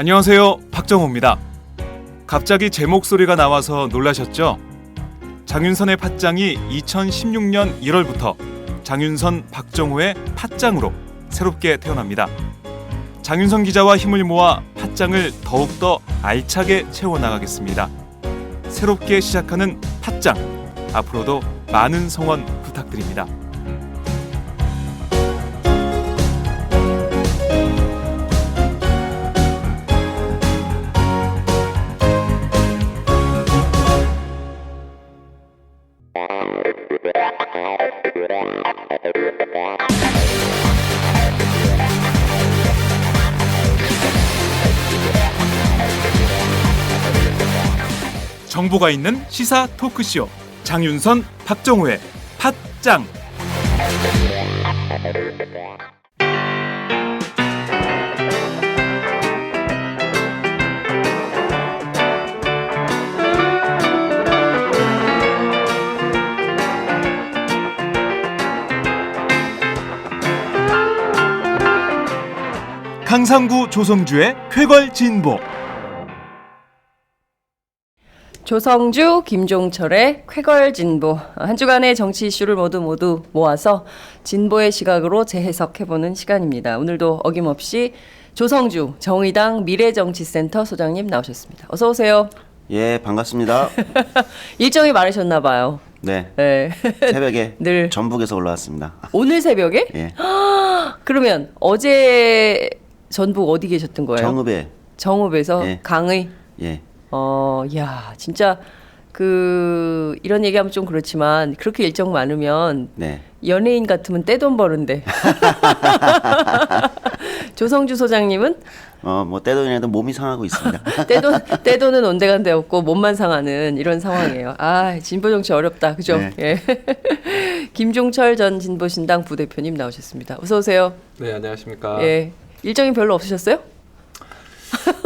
안녕하세요, 박정호입니다. 갑자기 제 목소리가 나와서 놀라셨죠? 장윤선의 팟짱이 2016년 1월부터 장윤선, 박정호의 팟짱으로 새롭게 태어납니다. 장윤선 기자와 힘을 모아 팟짱을 더욱더 알차게 채워나가겠습니다. 새롭게 시작하는 팟짱, 앞으로도 많은 성원 부탁드립니다. 정보가 있는 시사 토크쇼 장윤선, 박정호의 팟짱. 강상구 조성주의 쾌걸진보. 조성주, 김종철의 쾌걸진보. 한 주간의 정치 이슈를 모두 모아서 진보의 시각으로 재해석해보는 시간입니다. 오늘도 어김없이 조성주 정의당 미래정치센터 소장님 나오셨습니다. 어서 오세요. 예, 반갑습니다. 일정이 많으셨나 봐요. 네. 네. 새벽에 늘 전북에서 올라왔습니다. 오늘 새벽에? 예. 그러면 어제 전북 어디 계셨던 거예요? 정읍에서 예. 강의? 예. 야, 진짜 이런 얘기하면 좀 그렇지만 그렇게 일정 많으면 네. 연예인 같으면 떼돈 버는데. 조성주 소장님은 뭐 떼돈이라도 몸이 상하고 있습니다. 떼돈은 온데간데 없고 몸만 상하는 이런 상황이에요. 아, 진보 정치 어렵다. 그죠? 네. 예. 김종철 전 진보신당 부대표님 나오셨습니다. 어서 오세요. 네, 안녕하십니까. 예. 일정이 별로 없으셨어요?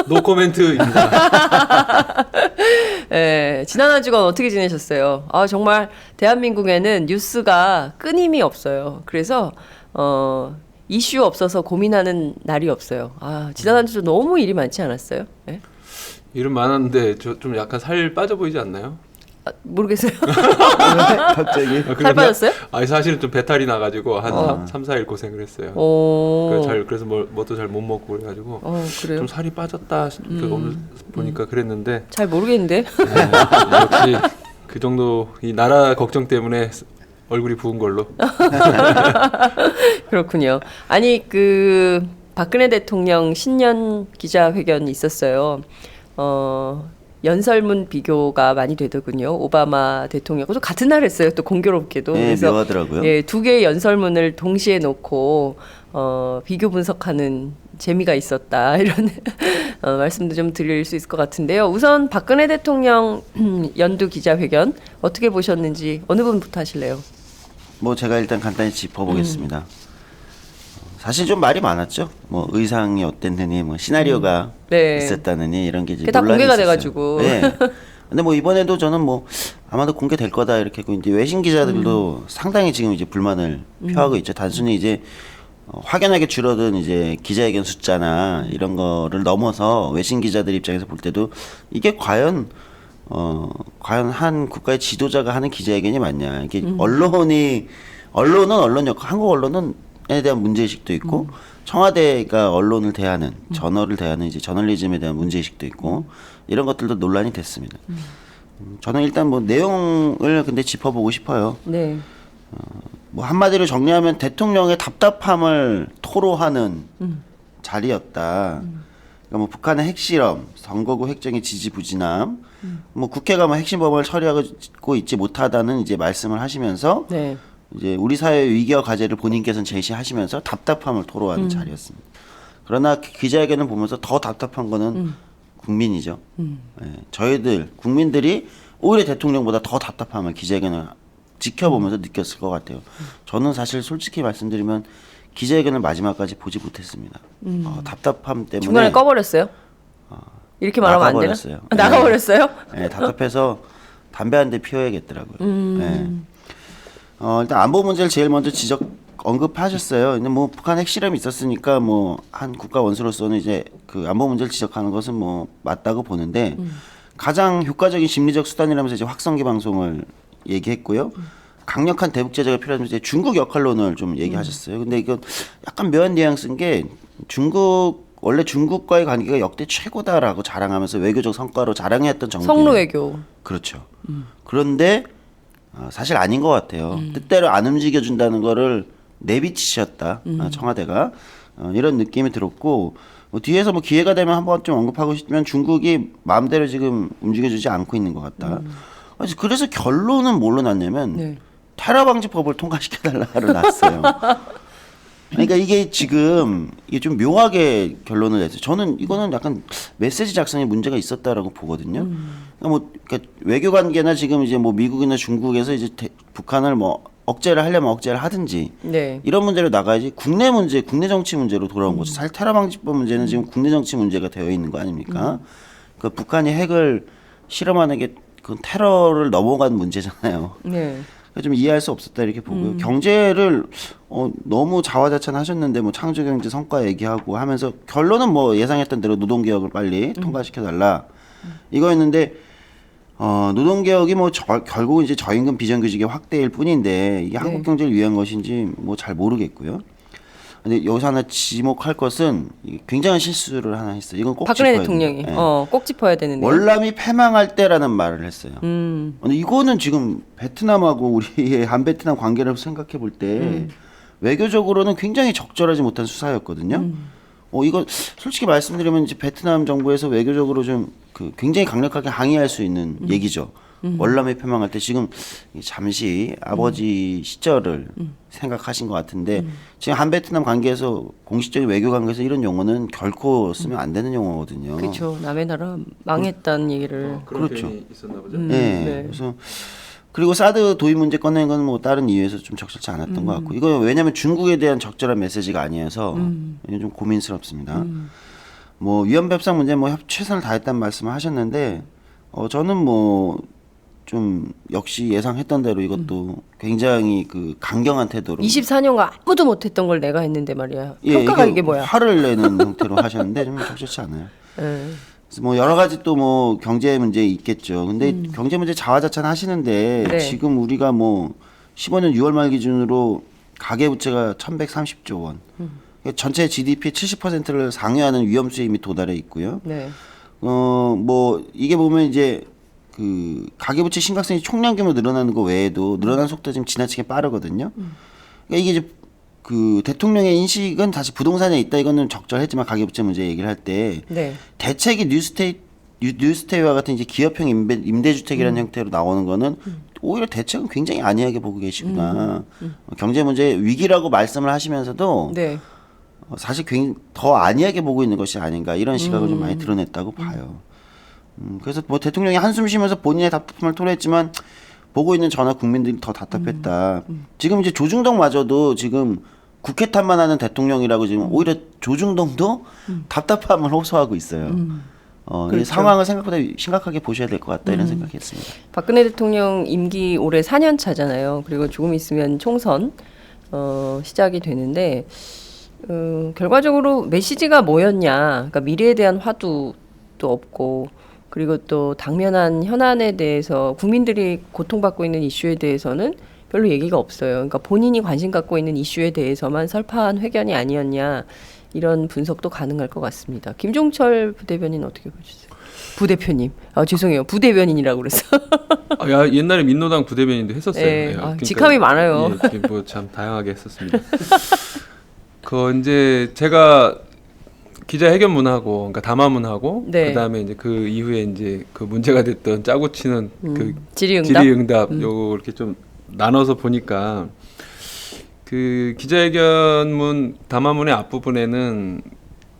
노코멘트입니다. 예, 지난 한 주간 어떻게 지내셨어요? 아, 정말 대한민국에는 뉴스가 끊임이 없어요. 그래서 이슈 없어서 고민하는 날이 없어요. 아, 지난 한 주 너무 일이 많지 않았어요? 예? 일은 많았는데 좀 약간 살 빠져 보이지 않나요? 아, 모르겠어요. 갑자기. 살 빠졌어요? 아니 사실은 좀 배탈이 나가지고 한 3, 4일 고생을 했어요. 그래서 뭐도 잘 못 먹고 그래가지고 그래요? 좀 살이 빠졌다 오늘 보니까 그랬는데 잘 모르겠는데. 네, 역시 그 정도 이 나라 걱정 때문에 얼굴이 부은 걸로. 그렇군요. 아니 박근혜 대통령 신년 기자회견이 있었어요. 연설문 비교가 많이 되더군요. 오바마 대통령하고 같은 날 했어요. 또 공교롭게도. 네, 그래서 묘하더라고요. 예, 두 개의 연설문을 동시에 놓고 비교 분석하는 재미가 있었다. 이런 말씀도 좀 드릴 수 있을 것 같은데요. 우선 박근혜 대통령 연두 기자회견 어떻게 보셨는지 어느 분부터 하실래요? 뭐 제가 일단 간단히 짚어보겠습니다. 사실 좀 말이 많았죠. 뭐 의상이 어땠느니, 뭐 시나리오가 네. 있었다느니 이런 게 이제 다 논란이 공개가 있었어요. 돼가지고. 네. 근데 뭐 이번에도 저는 뭐 아마도 공개될 거다 이렇게 했고 이제 외신 기자들도 상당히 지금 이제 불만을 표하고 있죠. 단순히 이제 확연하게 줄어든 이제 기자회견 숫자나 이런 거를 넘어서 외신 기자들 입장에서 볼 때도 이게 과연 한 국가의 지도자가 하는 기자회견이 맞냐. 이게 언론은 언론 역할, 한국 언론은에 대한 문제의식도 있고 청와대가 언론을 대하는 저널을 대하는 이제 저널리즘에 대한 문제의식도 있고 이런 것들도 논란이 됐습니다. 저는 일단 뭐 내용을 근데 짚어보고 싶어요. 네. 뭐 한마디로 정리하면 대통령의 답답함을 토로하는 자리였다. 그러니까 뭐 북한의 핵실험, 선거구 획정의 지지부진함, 뭐 국회가 뭐 핵심 법안을 처리하고 있지 못하다는 이제 말씀을 하시면서 네. 이제 우리 사회의 위기와 과제를 본인께서는 제시하시면서 답답함을 토로하는 자리였습니다. 그러나 기자회견을 보면서 더 답답한 거는 국민이죠. 예, 저희들 국민들이 오히려 대통령보다 더 답답함을 기자회견을 지켜보면서 느꼈을 것 같아요. 저는 사실 솔직히 말씀드리면 기자회견을 마지막까지 보지 못했습니다. 답답함 때문에 중간에 꺼버렸어요? 이렇게 말하면 안 되나? 나가버렸어요. 나가버렸어요? 네, 답답해서 담배 한 대 피워야겠더라고요. 네. 일단 안보 문제를 제일 먼저 언급하셨어요. 근데 뭐 북한 핵실험이 있었으니까 뭐 한 국가 원수로서는 이제 그 안보 문제를 지적하는 것은 뭐 맞다고 보는데 가장 효과적인 심리적 수단이라면서 이제 확성기 방송을 얘기했고요. 강력한 대북 제재가 필요하면 이제 중국 역할론을 좀 얘기하셨어요. 근데 이거 약간 묘한 뉘앙스인 게 원래 중국과의 관계가 역대 최고다라고 자랑하면서 외교적 성과로 자랑했던 정부. 성로 외교. 그렇죠. 그런데 사실 아닌 것 같아요. 뜻대로 안 움직여준다는 거를 내비치셨다. 청와대가 이런 느낌이 들었고 뭐 뒤에서 뭐 기회가 되면 한번 좀 언급하고 싶으면 중국이 마음대로 지금 움직여주지 않고 있는 것 같다. 그래서 결론은 뭘로 났냐면 네. 테러 방지법을 통과시켜달라로 났어요. 그러니까 이게 지금 이게 좀 묘하게 결론을 냈어요. 저는 이거는 약간 메시지 작성에 문제가 있었다라고 보거든요. 그러니까 외교 관계나 지금 이제 뭐 미국이나 중국에서 이제 북한을 뭐 억제를 하려면 억제를 하든지 네. 이런 문제로 나가야지 국내 문제, 국내 정치 문제로 돌아온 거죠. 사실 테러 방지법 문제는 지금 국내 정치 문제가 되어 있는 거 아닙니까? 그 북한이 핵을 실험하는 게 그 테러를 넘어간 문제잖아요. 네. 좀 이해할 수 없었다 이렇게 보고요. 경제를 너무 자화자찬하셨는데 뭐 창조경제 성과 얘기하고 하면서 결론은 뭐 예상했던 대로 노동개혁을 빨리 통과시켜달라 이거였는데 노동개혁이 뭐 결국 이제 저임금 비정규직의 확대일 뿐인데 이게 한국 경제를 위한 것인지 뭐 잘 모르겠고요. 근데 여기서 하나 지목할 것은 굉장한 실수를 하나 했어요. 이건 꼭 박근혜 짚어야 대통령이 돼요. 꼭 짚어야 되는데. 월남이 패망할 때라는 말을 했어요. 근데 이거는 지금 베트남하고 우리의 한베트남 관계를 생각해 볼 때 외교적으로는 굉장히 적절하지 못한 수사였거든요. 이거 솔직히 말씀드리면 이제 베트남 정부에서 외교적으로 좀 굉장히 강력하게 항의할 수 있는 얘기죠. 월남이 패망할 때 지금 잠시 아버지 시절을 생각하신 것 같은데 지금 한베트남 관계에서 공식적인 외교 관계에서 이런 용어는 결코 쓰면 안 되는 용어거든요. 그렇죠. 남의 나라 망했다는 얘기를. 그런 그렇죠. 표현이 있었나 보죠. 네. 네. 그래서 그리고 사드 도입 문제 꺼낸 건 뭐 다른 이유에서 좀 적절치 않았던 것 같고 이거 왜냐하면 중국에 대한 적절한 메시지가 아니어서 이게 좀 고민스럽습니다. 뭐 위안부 협상 문제 뭐 최선을 다했다는 말씀을 하셨는데 저는 뭐 좀 역시 예상했던 대로 이것도 굉장히 그 강경한 태도로 24년간 아무도 못했던 걸 내가 했는데 말이야. 예, 평가가 이게 뭐야? 화를 내는 형태로 하셨는데 좀 적절치 않아요. 네. 그래서 뭐 여러 가지 또 뭐 경제 문제 있겠죠. 근데 경제 문제 자화자찬 하시는데 네. 지금 우리가 뭐 15년 6월 말 기준으로 가계 부채가 1,130조 원. 그러니까 전체 GDP의 70%를 상회하는 위험 수에 이미 도달해 있고요. 네. 뭐 이게 보면 이제 그 가계부채 심각성이 총량 규모 늘어나는 거 외에도 늘어나는 속도 지금 지나치게 빠르거든요. 그러니까 이게 이제 그 대통령의 인식은 다시 부동산에 있다 이거는 적절했지만 가계부채 문제 얘기를 할 때 네. 대책이 뉴스테이와 같은 이제 기업형 임대주택이라는 형태로 나오는 거는 오히려 대책은 굉장히 안이하게 보고 계시구나. 경제 문제 위기라고 말씀을 하시면서도 네. 사실 더 안이하게 보고 있는 것이 아닌가 이런 시각을 좀 많이 드러냈다고 봐요. 그래서 뭐 대통령이 한숨 쉬면서 본인의 답답함을 토로했지만 보고 있는 전화 국민들이 더 답답했다. 지금 이제 조중동마저도 지금 국회 탓만하는 대통령이라고 지금 오히려 조중동도 답답함을 호소하고 있어요. 이 그렇죠. 상황을 생각보다 심각하게 보셔야 될 것 같다 이런 생각했습니다. 박근혜 대통령 임기 올해 4년 차잖아요. 그리고 조금 있으면 총선 시작이 되는데 결과적으로 메시지가 뭐였냐? 그러니까 미래에 대한 화두도 없고. 그리고 또 당면한 현안에 대해서 국민들이 고통받고 있는 이슈에 대해서는 별로 얘기가 없어요. 그러니까 본인이 관심 갖고 있는 이슈에 대해서만 설파한 회견이 아니었냐 이런 분석도 가능할 것 같습니다. 김종철 부대변인 어떻게 보셨어요? 부대표님, 죄송해요, 부대변인이라고 그랬어. 야, 옛날에 민노당 부대변인도 했었어요. 네. 예, 그러니까, 직함이 많아요. 예, 뭐참 다양하게 했었습니다. 이제 제가 기자회견문하고, 그러니까 담화문하고, 네. 그다음에 이제 그 이후에 이제 그 문제가 됐던 짜고 치는 그 질의응답. 질의응답 요거 이렇게 좀 나눠서 보니까 그 기자회견문 담화문의 앞부분에는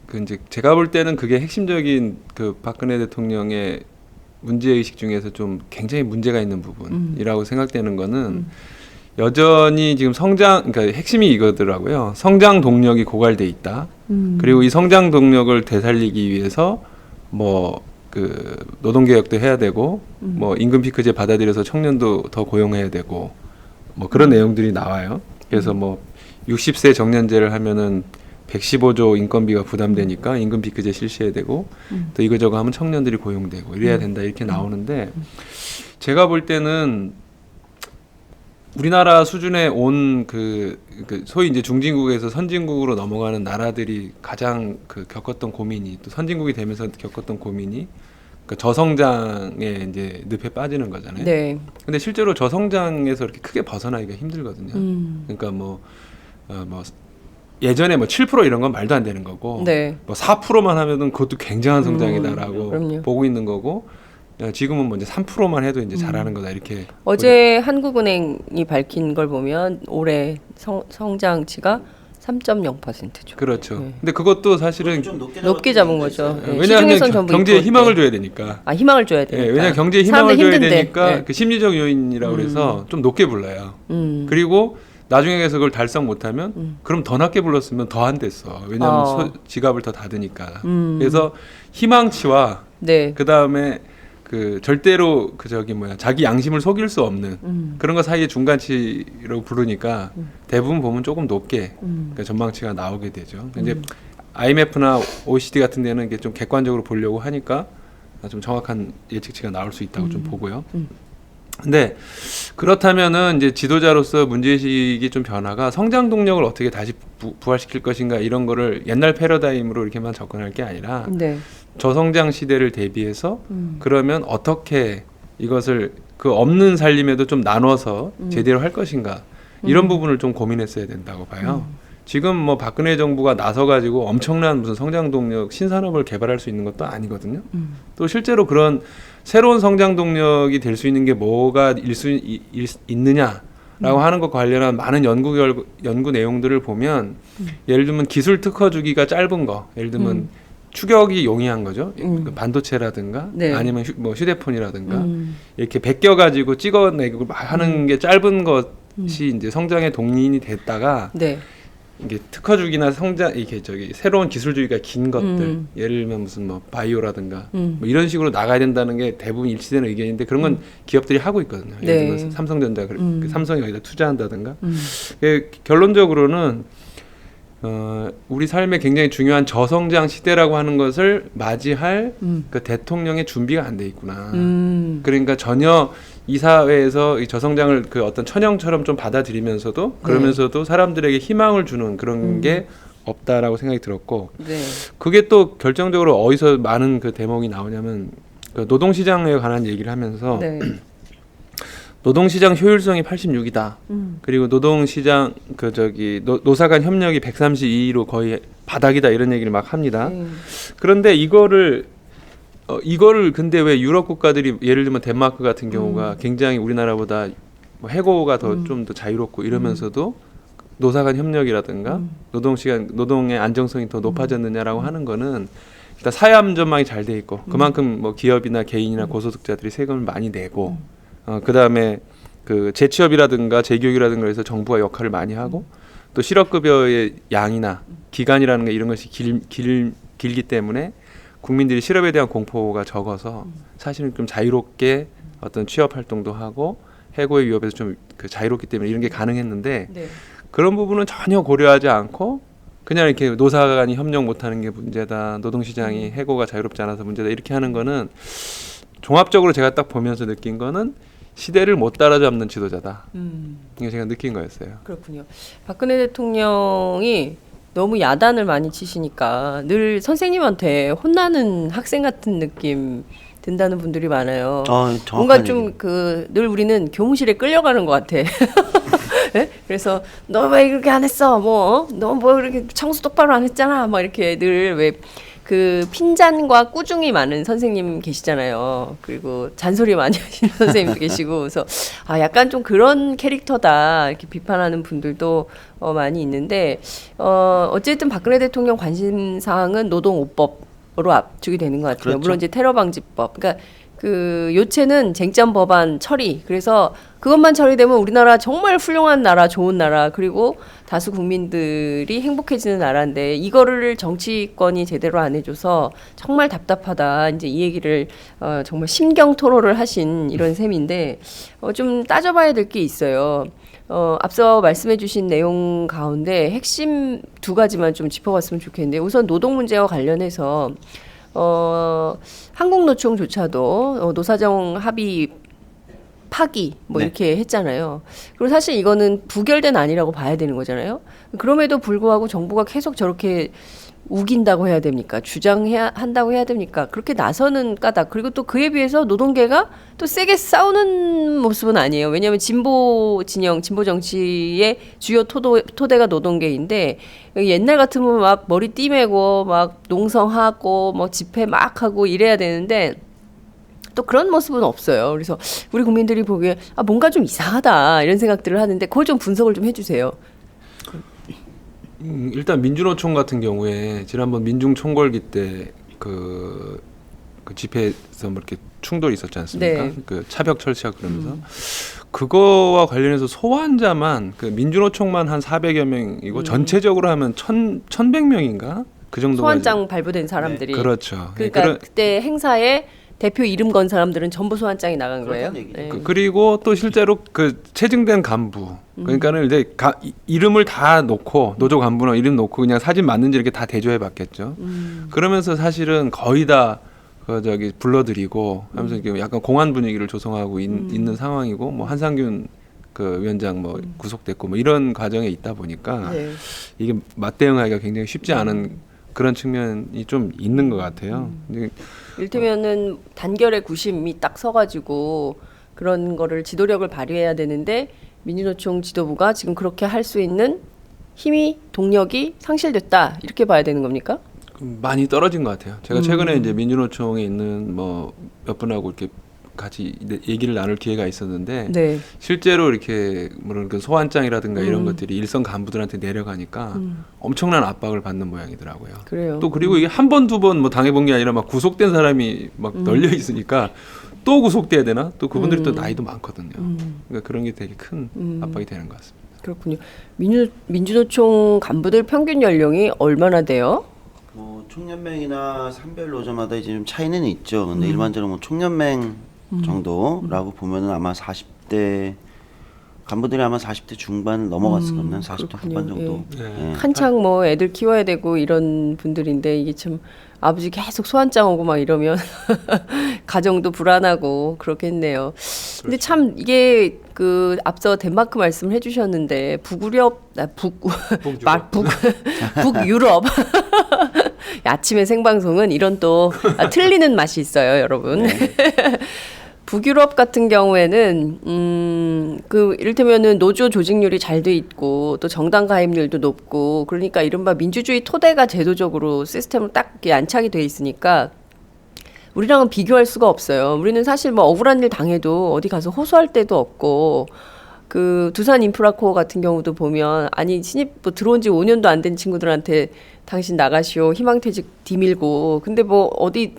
그 이제 제가 볼 때는 그게 핵심적인 그 박근혜 대통령의 문제의식 중에서 좀 굉장히 문제가 있는 부분이라고 생각되는 거는 여전히 지금 그러니까 핵심이 이거더라고요. 성장 동력이 고갈돼 있다. 그리고 이 성장 동력을 되살리기 위해서 뭐 그 노동개혁도 해야 되고 뭐 임금 피크제 받아들여서 청년도 더 고용해야 되고 뭐 그런 내용들이 나와요. 그래서 뭐 60세 정년제를 하면은 115조 인건비가 부담되니까 임금 비크제 실시해야 되고 또 이거저거 하면 청년들이 고용되고 이래야 된다 이렇게 나오는데 제가 볼 때는 우리나라 수준에 온 그 소위 이제 중진국에서 선진국으로 넘어가는 나라들이 가장 그 겪었던 고민이 또 선진국이 되면서 겪었던 고민이 그러니까 저성장에 이제 늪에 빠지는 거잖아요. 네. 근데 실제로 저성장에서 이렇게 크게 벗어나기가 힘들거든요. 그러니까 뭐 예전에 뭐 7% 이런 건 말도 안 되는 거고 네. 뭐 4%만 하면은 그것도 굉장한 성장이다라고 그럼요. 보고 있는 거고 지금은 뭐 이제 3%만 해도 이제 잘하는 거다 이렇게 어제 한국은행이 밝힌 걸 보면 올해 성장치가 3.0%죠. 그렇죠. 네. 근데 그것도 사실은 좀 높게 잡은 거죠. 네. 왜냐하면 시중에선 전부 경제에 이거- 희망을 네. 줘야 되니까. 아, 희망을 줘야 예, 되니까. 왜냐 경제에 희망을 줘야 사람들 힘든데. 되니까 네. 그 심리적 요인이라고 그래서 좀 높게 불러요. 그리고 나중에 가서 그걸 달성 못하면 그럼 더 낮게 불렀으면 더 안 됐어. 왜냐하면 지갑을 더 닫으니까. 그래서 희망치와 네. 그 다음에 그 절대로 그 저기 뭐야 자기 양심을 속일 수 없는 그런 거 사이에 중간치로 부르니까 대부분 보면 조금 높게 그러니까 전망치가 나오게 되죠. 이제 IMF나 OECD 같은 데는 이게 좀 객관적으로 보려고 하니까 좀 정확한 예측치가 나올 수 있다고 좀 보고요. 근데 그렇다면은 이제 지도자로서 문제의식이 좀 변화가 성장 동력을 어떻게 다시 부활시킬 것인가 이런 거를 옛날 패러다임으로 이렇게만 접근할 게 아니라 네. 저성장 시대를 대비해서 그러면 어떻게 이것을 그 없는 살림에도 좀 나눠서 제대로 할 것인가 이런 부분을 좀 고민했어야 된다고 봐요. 지금 뭐 박근혜 정부가 나서 가지고 엄청난 무슨 성장 동력 신산업을 개발할 수 있는 것도 아니거든요. 또 실제로 그런 새로운 성장 동력이 될 수 있는 게 뭐가 있느냐라고 하는 것 관련한 많은 연구 내용들을 보면 예를 들면 기술 특허 주기가 짧은 거, 예를 들면 추격이 용이한 거죠. 그 반도체라든가 네. 아니면 휴대폰이라든가 이렇게 베껴 가지고 찍어내고 하는 게 짧은 것이 이제 성장의 동인이 됐다가 네. 이게 특허 주기나 성장 이렇게 저기 새로운 기술 주기가 긴 것들 예를 들면 무슨 뭐 바이오라든가 뭐 이런 식으로 나가야 된다는 게 대부분 일치되는 의견인데 그런 건 기업들이 하고 있거든요. 예를 네. 들면 삼성전자 삼성이 여기다 투자한다든가 결론적으로는 우리 삶에 굉장히 중요한 저성장 시대라고 하는 것을 맞이할 그 대통령의 준비가 안 돼 있구나. 그러니까 전혀 이 사회에서 이 저성장을 그 어떤 천형처럼 좀 받아들이면서도 그러면서도 사람들에게 희망을 주는 그런 게 없다라고 생각이 들었고 네. 그게 또 결정적으로 어디서 많은 그 대목이 나오냐면 그 노동시장에 관한 얘기를 하면서 네. 노동시장 효율성이 86이다. 그리고 노동시장 그 저기 노사 간 협력이 132로 거의 바닥이다 이런 얘기를 막 합니다. 그런데 이거를 근데 왜 유럽 국가들이 예를 들면 덴마크 같은 경우가 굉장히 우리나라보다 뭐 해고가 더 좀 더 자유롭고 이러면서도 노사 간 협력이라든가 노동의 안정성이 더 높아졌느냐라고 하는 거는 일단 사회암 전망이 잘 돼 있고 그만큼 뭐 기업이나 개인이나 고소득자들이 세금을 많이 내고 그다음에 그 재취업이라든가 재교육이라든가 해서 정부가 역할을 많이 하고 또 실업급여의 양이나 기간이라는 게 이런 것이 길기 때문에 국민들이 실업에 대한 공포가 적어서 사실은 좀 자유롭게 어떤 취업 활동도 하고 해고의 위협에서 좀 그 자유롭기 때문에 이런 게 가능했는데 네. 그런 부분은 전혀 고려하지 않고 그냥 이렇게 노사 간이 협력 못하는 게 문제다. 노동시장이 해고가 자유롭지 않아서 문제다. 이렇게 하는 거는 종합적으로 제가 딱 보면서 느낀 거는 시대를 못 따라잡는 지도자다. 이게 제가 느낀 거였어요. 그렇군요. 박근혜 대통령이 너무 야단을 많이 치시니까 늘 선생님한테 혼나는 학생 같은 느낌 든다는 분들이 많아요. 뭔가 좀 그 늘 우리는 교무실에 끌려가는 것 같아. 네? 그래서 너 왜 이렇게 안 했어? 너 뭐 이렇게 청소 똑바로 안 했잖아. 막 이렇게 늘 왜 그 핀잔과 꾸중이 많은 선생님 계시잖아요. 그리고 잔소리 많이 하시는 선생님도 계시고, 그래서 약간 좀 그런 캐릭터다 이렇게 비판하는 분들도 많이 있는데 어쨌든 박근혜 대통령 관심 사항은 노동 5법으로 압축이 되는 것 같아요. 그렇죠. 물론 이제 테러 방지법, 그러니까 그 요체는 쟁점 법안 처리. 그래서 그것만 처리되면 우리나라 정말 훌륭한 나라, 좋은 나라, 그리고 다수 국민들이 행복해지는 나라인데 이거를 정치권이 제대로 안 해줘서 정말 답답하다. 이제 이 얘기를 정말 심경 토로를 하신 이런 셈인데 좀 따져봐야 될 게 있어요. 앞서 말씀해주신 내용 가운데 핵심 두 가지만 좀 짚어봤으면 좋겠는데 우선 노동 문제와 관련해서 한국노총조차도 노사정 합의 파기 뭐 네. 이렇게 했잖아요. 그리고 사실 이거는 부결된 아니라고 봐야 되는 거잖아요. 그럼에도 불구하고 정부가 계속 저렇게 우긴다고 해야 됩니까? 주장해야 한다고 해야 됩니까? 그렇게 나서는 까닭. 그리고 또 그에 비해서 노동계가 또 세게 싸우는 모습은 아니에요. 왜냐하면 진보 진영, 진보 정치의 주요 토대가 노동계인데 옛날 같으면 막 머리 띠매고 막 농성하고 뭐 집회 막 하고 이래야 되는데 또 그런 모습은 없어요. 그래서 우리 국민들이 보기에 뭔가 좀 이상하다 이런 생각들을 하는데 그걸 좀 분석을 좀 해주세요. 일단 민주노총 같은 경우에 지난번 민중총궐기 때 그 집회에서 뭐 이렇게 충돌이 있었지 않습니까? 네. 그 차벽 철시하고 그러면서 그거와 관련해서 소환자만 그 민주노총만 한 400여 명이고 전체적으로 하면 1,100명인가 그 정도가 소환장 발부된 사람들이. 그렇죠. 그러니까 그때 행사에 대표 이름 건 사람들은 전부 소환장이 나간 거예요. 그렇다는 얘기죠. 네. 그리고 또 실제로 그 체증된 간부 그러니까는 이제 이름을 다 놓고 노조 간부나 이름 놓고 그냥 사진 맞는지 이렇게 다 대조해 봤겠죠. 그러면서 사실은 거의 다 그 저기 불러들이고 하면서 이렇게 약간 공안 분위기를 조성하고 있는 상황이고 뭐 한상균 그 위원장 뭐 구속됐고 뭐 이런 과정에 있다 보니까 네. 이게 맞대응하기가 굉장히 쉽지 않은 그런 측면이 좀 있는 것 같아요. 근데 이를테면은 단결의 구심이 딱 서가지고 그런 거를 지도력을 발휘해야 되는데 민주노총 지도부가 지금 그렇게 할 수 있는 힘이 동력이 상실됐다 이렇게 봐야 되는 겁니까? 많이 떨어진 것 같아요. 제가 최근에 이제 민주노총에 있는 뭐 몇 분하고 이렇게 같이 얘기를 나눌 기회가 있었는데 네. 실제로 이렇게 뭐랄 그 소환장이라든가 이런 것들이 일선 간부들한테 내려가니까 엄청난 압박을 받는 모양이더라고요. 그래요. 또 그리고 이게 한 번 두 번 뭐 당해본 게 아니라 막 구속된 사람이 막 널려 있으니까 또 구속돼야 되나? 또 그분들이 또 나이도 많거든요. 그러니까 그런 게 되게 큰 압박이 되는 것 같습니다. 그렇군요. 민주노총 간부들 평균 연령이 얼마나 돼요? 뭐 총연맹이나 산별 노조마다 이제 좀 차이는 있죠. 근데 일반적으로 뭐 총연맹 정도라고 보면은 아마 40대 간부들이 아마 40대 중반 넘어갔을 겁니다. 40대 그렇군요. 후반 정도. 예. 예. 한창 뭐 애들 키워야 되고 이런 분들인데 이게 참 아버지 계속 소환장 오고 막 이러면 가정도 불안하고 그렇겠네요. 근데 참 이게 그 앞서 덴마크 말씀을 해주셨는데 북유럽 아침에 생방송은 이런 또 틀리는 맛이 있어요, 여러분. 북유럽 같은 경우에는 그 이를테면은 노조 조직률이 잘 돼 있고 또 정당 가입률도 높고 그러니까 이른바 민주주의 토대가 제도적으로 시스템으로 딱 이렇게 안착이 돼 있으니까 우리랑은 비교할 수가 없어요. 우리는 사실 뭐 억울한 일 당해도 어디 가서 호소할 데도 없고 그 두산 인프라코어 같은 경우도 보면 아니 신입 뭐 들어온 지 5년도 안 된 친구들한테 당신 나가시오 희망퇴직 디밀고 근데 뭐 어디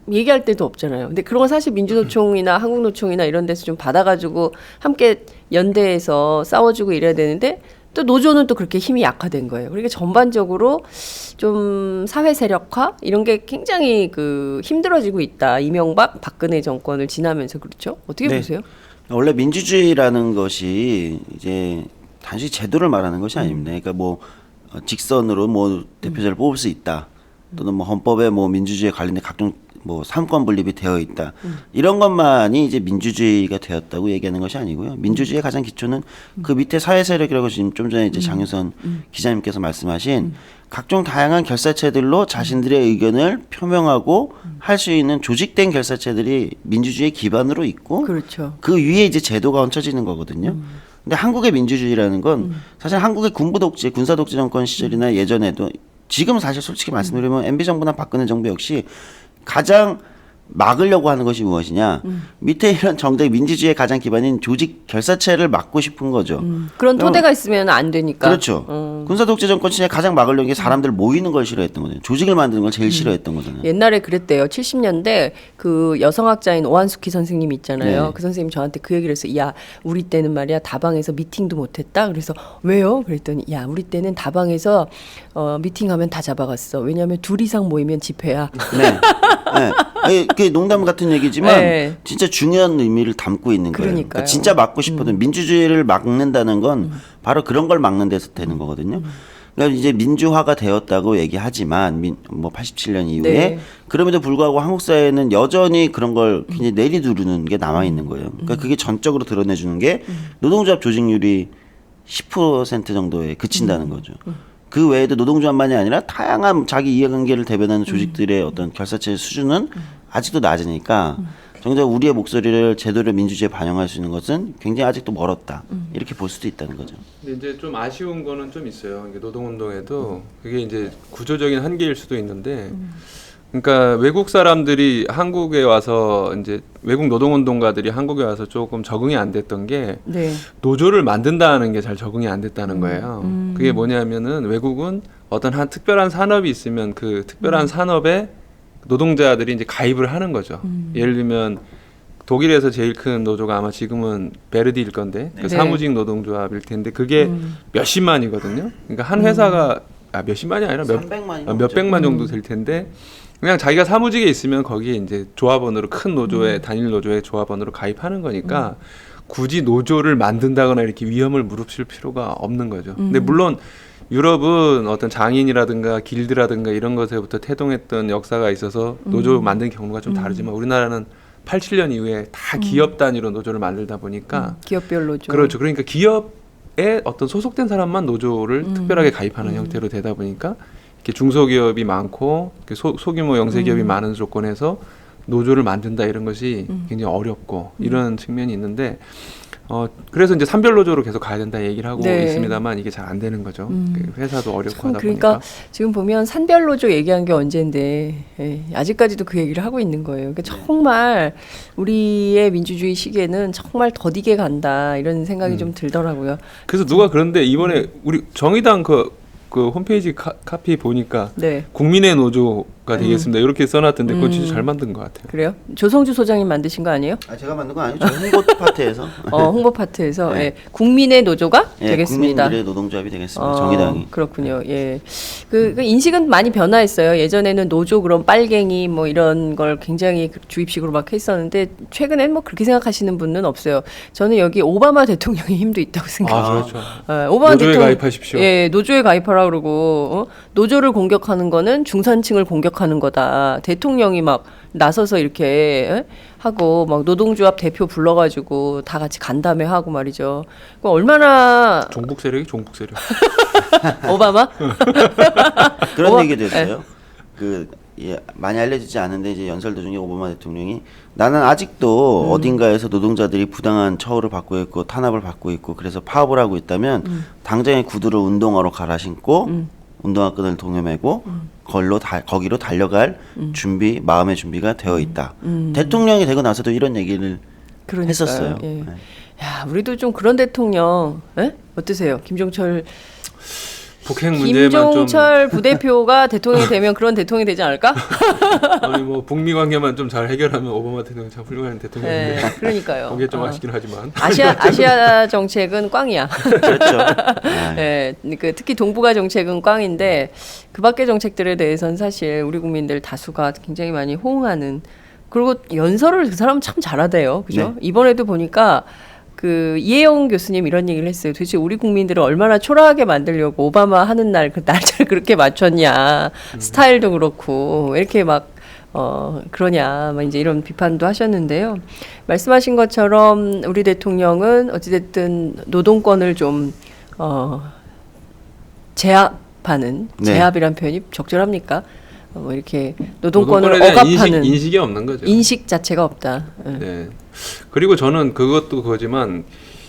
얘기할 데도 없잖아요. 근데 그런 건 사실 민주노총이나 한국노총이나 이런 데서 좀 받아가지고 함께 연대해서 싸워주고 이래야 되는데 또 노조는 또 그렇게 힘이 약화된 거예요. 그러니까 전반적으로 좀 사회 세력화 이런 게 굉장히 그 힘들어지고 있다. 이명박, 박근혜 정권을 지나면서 그렇죠. 어떻게 네. 보세요? 원래 민주주의라는 것이 이제 단순히 제도를 말하는 것이 아닙니다. 그러니까 뭐 직선으로 뭐 대표자를 뽑을 수 있다. 또는 뭐 헌법에 뭐 민주주의에 관련된 각종 뭐 삼권 분립이 되어 있다. 이런 것만이 이제 민주주의가 되었다고 얘기하는 것이 아니고요. 민주주의의 가장 기초는 그 밑에 사회 세력이라고 지금 좀 전에 이제 장윤선 기자님께서 말씀하신 각종 다양한 결사체들로 자신들의 의견을 표명하고 할 수 있는 조직된 결사체들이 민주주의의 기반으로 있고 그렇죠. 그 위에 이제 제도가 얹혀지는 거거든요. 근데 한국의 민주주의라는 건 사실 한국의 군부 독재, 군사 독재 정권 시절이나 예전에도 지금 사실 솔직히 말씀드리면 MB 정부나 박근혜 정부 역시 가장 막으려고 하는 것이 무엇이냐? 밑에 이런 정책 민주주의의 가장 기반인 조직 결사체를 막고 싶은 거죠. 그런 토대가 있으면 안 되니까. 그렇죠. 군사 독재 정권 시절에 가장 막으려는 게 사람들 모이는 걸 싫어했던 거죠. 조직을 만드는 걸 제일 싫어했던 거잖아요. 옛날에 그랬대요. 70년대 그 여성학자인 오한숙희 선생님 있잖아요. 네. 그 선생님 저한테 그 얘기를 했어요. 야, 우리 때는 말이야 다방에서 미팅도 못했다. 그래서 왜요? 그랬더니 야, 우리 때는 다방에서 미팅하면 다 잡아갔어. 왜냐하면 둘 이상 모이면 집회야. 네. 네. 아니, 그게 농담 같은 얘기지만 네. 진짜 중요한 의미를 담고 있는 거예요. 그러니까요. 그러니까 진짜 막고 싶어도 민주주의를 막는다는 건 바로 그런 걸 막는 데서 되는 거거든요. 그러니까 이제 민주화가 되었다고 얘기하지만 뭐 87년 이후에 네. 그럼에도 불구하고 한국 사회는 여전히 그런 걸 굉장히 내리두르는 게 남아 있는 거예요. 그러니까 그게 전적으로 드러내주는 게 노동조합 조직률이 10% 정도에 그친다는 거죠. 그 외에도 노동조합만이 아니라 다양한 자기 이해관계를 대변하는 조직들의 어떤 결사체 수준은 아직도 낮으니까 정작 우리의 목소리를 제대로 민주주의에 반영할 수 있는 것은 굉장히 아직도 멀었다. 이렇게 볼 수도 있다는 거죠. 근데 이제 좀 아쉬운 거는 좀 있어요. 이게 노동운동에도 그게 이제 구조적인 한계일 수도 있는데, 그러니까 외국 사람들이 한국에 와서 이제 외국 노동운동가들이 한국에 와서 조금 적응이 안 됐던 게 네. 노조를 만든다는 게 잘 적응이 안 됐다는 거예요. 그게 뭐냐면은 외국은 어떤 한 특별한 산업이 있으면 그 특별한 산업에 노동자들이 이제 가입을 하는 거죠. 예를 들면 독일에서 제일 큰 노조가 아마 지금은 베르디일 건데 그 네. 사무직 노동조합일 텐데 그게 몇십만이거든요. 그러니까 한 회사가 몇십만이 아니라 300만이 몇백만 정도 될 텐데 그냥 자기가 사무직에 있으면 거기에 이제 조합원으로 큰 노조에 단일 노조의 조합원으로 가입하는 거니까 굳이 노조를 만든다거나 이렇게 위험을 무릅쓸 필요가 없는 거죠. 근데 물론 유럽은 어떤 장인이라든가 길드라든가 이런 것에부터 태동했던 역사가 있어서 노조 만든 경우가 좀 다르지만 우리나라는 87년 이후에 다 기업 단위로 노조를 만들다 보니까 기업별 노조. 그렇죠. 그러니까 기업에 어떤 소속된 사람만 노조를 특별하게 가입하는 형태로 되다 보니까 이렇게 중소기업이 많고 소규모 영세기업이 많은 조건에서 노조를 만든다 이런 것이 굉장히 어렵고 이런 측면이 있는데 그래서 이제 산별 노조로 계속 가야 된다 얘기를 하고 네. 있습니다만 이게 잘 안 되는 거죠. 그 회사도 어렵고 참 하다 그러니까 보니까. 지금 보면 산별 노조 얘기한 게 언젠데 아직까지도 그 얘기를 하고 있는 거예요. 그러니까 정말 우리의 민주주의 시기에는 정말 더디게 간다 이런 생각이 좀 들더라고요. 그래서 누가 그런데 이번에 우리 정의당 그 홈페이지 카피 보니까 네. 국민의 노조가 되겠습니다. 이렇게 써놨던데 그건 진짜 잘 만든 것 같아요. 그래요? 조성주 소장님 만드신 거 아니에요? 아, 제가 만든 건 아니죠. 홍보 파트에서. 홍보 파트에서 네. 국민의 노조가 예, 되겠습니다. 국민들의 노동조합이 되겠습니다. 정의당이. 그렇군요. 예. 그 인식은 많이 변화했어요. 예전에는 노조 그럼 빨갱이 뭐 이런 걸 굉장히 주입식으로 막 했었는데 최근엔 뭐 그렇게 생각하시는 분은 없어요. 저는 여기 오바마 대통령의 힘도 있다고 생각해요. 그렇죠. 오바마 노조에 대통령 가입하십시오. 예, 노조에 가입하라 그러고 노조를 공격하는 거는 중산층을 공격하는 거다. 대통령이 막 나서서 이렇게 하고 막 노동조합 대표 불러가지고 다 같이 간담회 하고 말이죠. 그럼 얼마나 종북 세력이 종북 세력. 오바마? 그런 얘기도 했어요. 많이 알려지지 않은데 이제 연설 도중에 오바마 대통령이 나는 아직도 어딘가에서 노동자들이 부당한 처우를 받고 있고 탄압을 받고 있고 그래서 파업을 하고 있다면 당장에 구두를 운동화로 갈아 신고 운동화 끈을 동여매고 거기로 달려갈 마음의 준비가 되어 있다. 대통령이 되고 나서도 이런 얘기를 그러니까요. 했었어요. 예. 네. 야, 우리도 좀 그런 대통령 어떠세요? 김종철 북핵 문제만 좀 부대표가 대통령이 되면 그런 대통령이 되지 않을까? 아니 뭐 북미 관계만 좀 잘 해결하면 오바마 대통령 참 훌륭한 대통령인데. 네, 그러니까요. 그게 좀 아쉽긴 하지만. 아시아 정책은 꽝이야. 그렇죠. 네, 특히 동북아 정책은 꽝인데 그 밖의 정책들에 대해서는 사실 우리 국민들 다수가 굉장히 많이 호응하는. 그리고 연설을 그 사람은 참 잘하대요. 그죠? 네. 이번에도 보니까 그 이혜영 교수님 이런 얘기를 했어요. 도대체 우리 국민들을 얼마나 초라하게 만들려고 오바마 하는 날 그 날짜를 그렇게 맞췄냐. 스타일도 그렇고 이렇게 막 그러냐. 막 이제 이런 비판도 하셨는데요. 말씀하신 것처럼 우리 대통령은 어찌됐든 노동권을 좀 제압하는 네. 제압이란 표현이 적절합니까? 뭐 이렇게 노동권을 대한 억압하는 인식이 없는 거죠. 인식 자체가 없다. 네. 그리고 저는 그것도 그거지만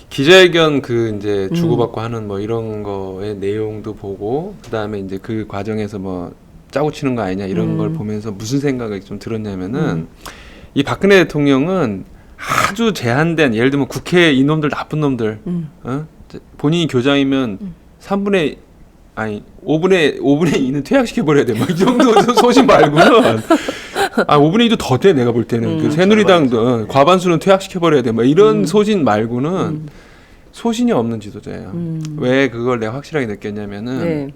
기자회견 이제 주고받고 하는 뭐 이런 거의 내용도 보고 그다음에 이제 그 과정에서 뭐 짜고 치는 거 아니냐 이런 걸 보면서 무슨 생각이 좀 들었냐면은 이 박근혜 대통령은 아주 제한된 예를 들면 국회 이놈들 나쁜 놈들 본인이 교장이면 5분의 2는 퇴학시켜 버려야 돼. 막 이 정도 소신 말고는 5분의 2도 더 돼. 내가 볼 때는 그 새누리당도 과반수는 퇴학시켜 버려야 돼. 막 이런 소신 말고는 소신이 없는 지도자예요. 왜 그걸 내가 확실하게 느꼈냐면은 네.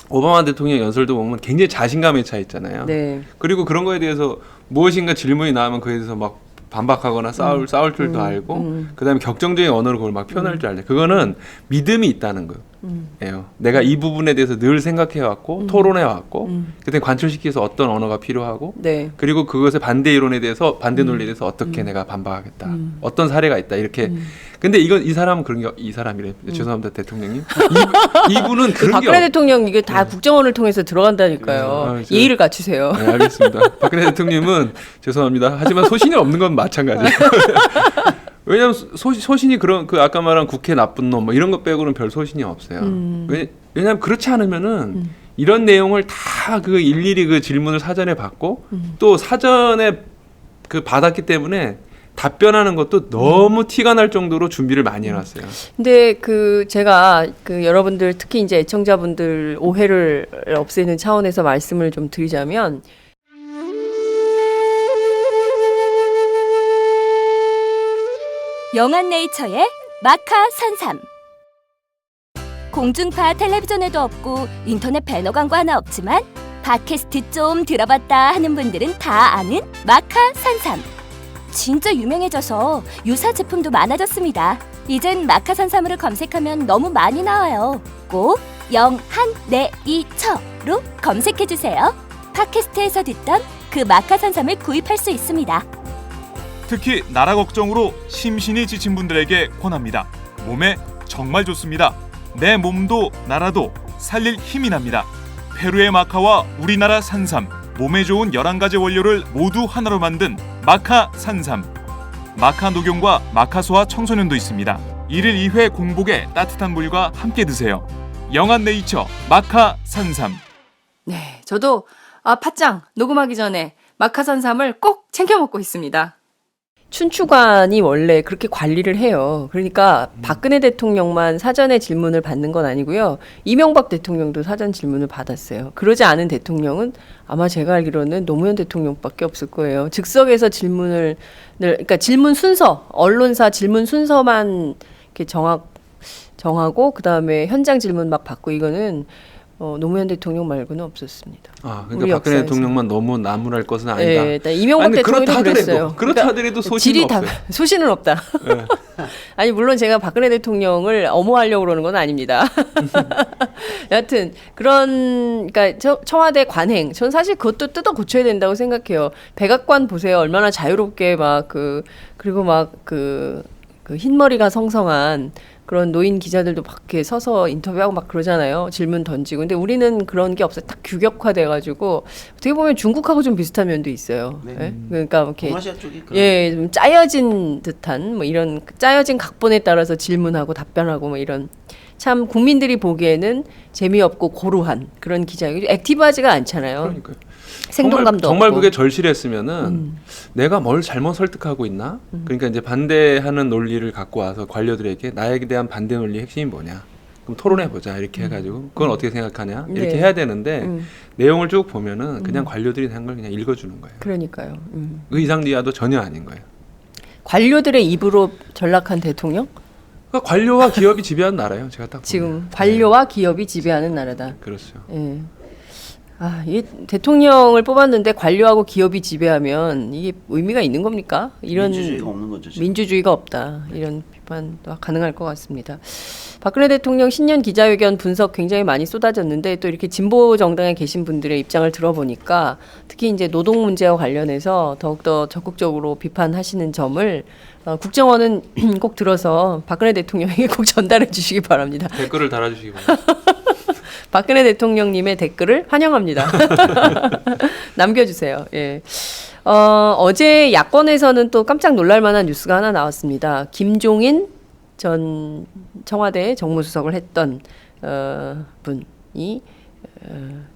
오바마 대통령 연설도 보면 굉장히 자신감에 차 있잖아요. 네. 그리고 그런 거에 대해서 무엇인가 질문이 나오면 그에 대해서 막 반박하거나 싸울 줄도 알고 그다음에 격정적인 언어로 그걸 막 표현할 줄 알죠. 그거는 믿음이 있다는 거예요. 내가 이 부분에 대해서 늘 생각해 왔고 토론해 왔고 그때 관철시키기 위해서 어떤 언어가 필요하고 네. 그리고 그것의 반대 이론에 대해서 반대 논리에 대해서 어떻게 내가 반박하겠다. 어떤 사례가 있다. 이렇게. 근데 이 사람은 그런 게 이 사람이래. 죄송합니다, 대통령님. 이분은 그런 게 박근혜 대통령 이게 다 국정원을 통해서 들어간다니까요. 예의를 갖추세요. 네, 알겠습니다. 박근혜 대통령님은 죄송합니다. 하지만 소신이 없는 건 마찬가지예요. 왜냐하면 소신이 그런 그 아까 말한 국회 나쁜 놈 뭐 이런 것 빼고는 별 소신이 없어요. 왜냐하면 그렇지 않으면은 이런 내용을 다 그 일일이 그 질문을 사전에 받고 또 사전에 그 받았기 때문에 답변하는 것도 너무 티가 날 정도로 준비를 많이 해놨어요. 근데 제가 여러분들 특히 이제 애청자분들 오해를 없애는 차원에서 말씀을 좀 드리자면 영한네이처의 마카산삼. 공중파 텔레비전에도 없고 인터넷 배너 광고 하나 없지만 팟캐스트 좀 들어봤다 하는 분들은 다 아는 마카산삼. 진짜 유명해져서 유사 제품도 많아졌습니다. 이젠 마카산삼으로 검색하면 너무 많이 나와요. 꼭 영한네이처로 검색해주세요. 팟캐스트에서 듣던 그 마카산삼을 구입할 수 있습니다. 특히 나라 걱정으로 심신이 지친 분들에게 권합니다. 몸에 정말 좋습니다. 내 몸도 나라도 살릴 힘이 납니다. 페루의 마카와 우리나라 산삼, 몸에 좋은 11가지 원료를 모두 하나로 만든 마카 산삼. 마카 녹용과 마카 소화 청소년도 있습니다. 1일 2회 공복에 따뜻한 물과 함께 드세요. 영한네이처 마카 산삼. 네, 저도 팟짱 녹음하기 전에 마카산삼을 꼭 챙겨 먹고 있습니다. 춘추관이 원래 그렇게 관리를 해요. 그러니까 박근혜 대통령만 사전에 질문을 받는 건 아니고요. 이명박 대통령도 사전 질문을 받았어요. 그러지 않은 대통령은 아마 제가 알기로는 노무현 대통령밖에 없을 거예요. 즉석에서 그러니까 질문 순서, 언론사 질문 순서만 이렇게 정하고 그다음에 현장 질문 막 받고 이거는 노무현 대통령 말고는 없었습니다. 그러니까 박근혜 대통령만 너무 나무랄 것은 아니다. 네, 이명박 대통령도 그랬어요. 그렇다 하더라도 소신은 질이 없어요. 소신은 없다. 네. 아니 물론 제가 박근혜 대통령을 엄호하려고 그러는 건 아닙니다. 여하튼 그러니까 청와대 관행, 전 사실 그것도 뜯어 고쳐야 된다고 생각해요. 백악관 보세요, 얼마나 자유롭게 그리고 그 흰머리가 성성한 그런 노인 기자들도 막 이렇게 서서 인터뷰하고 막 그러잖아요. 질문 던지고. 근데 우리는 그런 게 없어요. 딱 규격화돼가지고 어떻게 보면 중국하고 좀 비슷한 면도 있어요. 네. 예? 그러니까 이렇게 동아시아 쪽이 좀 짜여진 듯한 뭐 이런 짜여진 각본에 따라서 질문하고 답변하고 뭐 이런 참 국민들이 보기에는 재미없고 고루한 그런 기자이고 액티브하지가 않잖아요. 그러니까요. 생동감도 정말 없고. 그게 절실했으면은 내가 뭘 잘못 설득하고 있나? 그러니까 이제 반대하는 논리를 갖고 와서 관료들에게 나에 대한 반대 논리 핵심이 뭐냐? 그럼 토론해 보자 이렇게 해가지고 그건 어떻게 생각하냐? 이렇게 네. 해야 되는데 내용을 쭉 보면은 그냥 관료들이 한 걸 그냥 읽어주는 거예요. 그러니까요. 그 이상 이하도 전혀 아닌 거예요. 관료들의 입으로 전락한 대통령? 그러니까 관료와 기업이 지배하는 나라예요. 제가 딱 보면. 지금 관료와 기업이 지배하는 나라다. 그렇죠. 예. 이 대통령을 뽑았는데 관료하고 기업이 지배하면 이게 의미가 있는 겁니까? 이런 민주주의가 없는 거죠. 지금. 민주주의가 없다. 이런 비판도 가능할 것 같습니다. 박근혜 대통령 신년 기자회견 분석 굉장히 많이 쏟아졌는데 또 이렇게 진보 정당에 계신 분들의 입장을 들어보니까 특히 이제 노동 문제와 관련해서 더욱더 적극적으로 비판하시는 점을 국정원은 꼭 들어서 박근혜 대통령에게 꼭 전달해 주시기 바랍니다. 댓글을 달아주시기 바랍니다. 박근혜 대통령님의 댓글을 환영합니다. 남겨주세요. 예. 어제 야권에서는 또 깜짝 놀랄만한 뉴스가 하나 나왔습니다. 김종인 전 청와대 정무수석을 했던 분이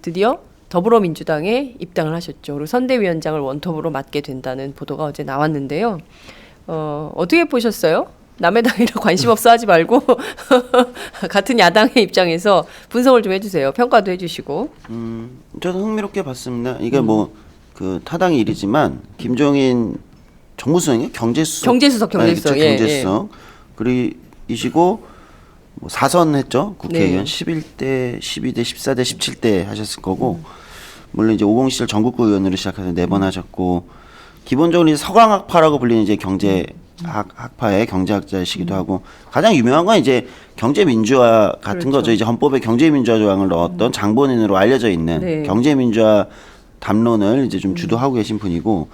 드디어 더불어민주당에 입당을 하셨죠. 그리고 선대위원장을 원톱으로 맡게 된다는 보도가 어제 나왔는데요. 어떻게 보셨어요? 남의 당이라 관심 없어 하지 말고 같은 야당의 입장에서 분석을 좀 해주세요. 평가도 해주시고. 저는 흥미롭게 봤습니다. 이게 뭐 그 타당의 일이지만 김종인 정무수석이요? 경제수석. 경제수석. 네, 그쵸, 경제수석. 그리시고 뭐 4선 했죠. 국회의원. 네. 11대, 12대, 14대, 17대 하셨을 거고 물론 이제 50 시절 전국구 의원으로 시작해서 4번 하셨고 기본적으로 이제 서강학파라고 불리는 이제 학파의 경제학자이시기도 하고 가장 유명한 건 이제 경제민주화 같은 그렇죠. 거죠. 이제 헌법에 경제민주화 조항을 넣었던 장본인으로 알려져 있는 네. 경제민주화 담론을 이제 좀 주도하고 계신 분이고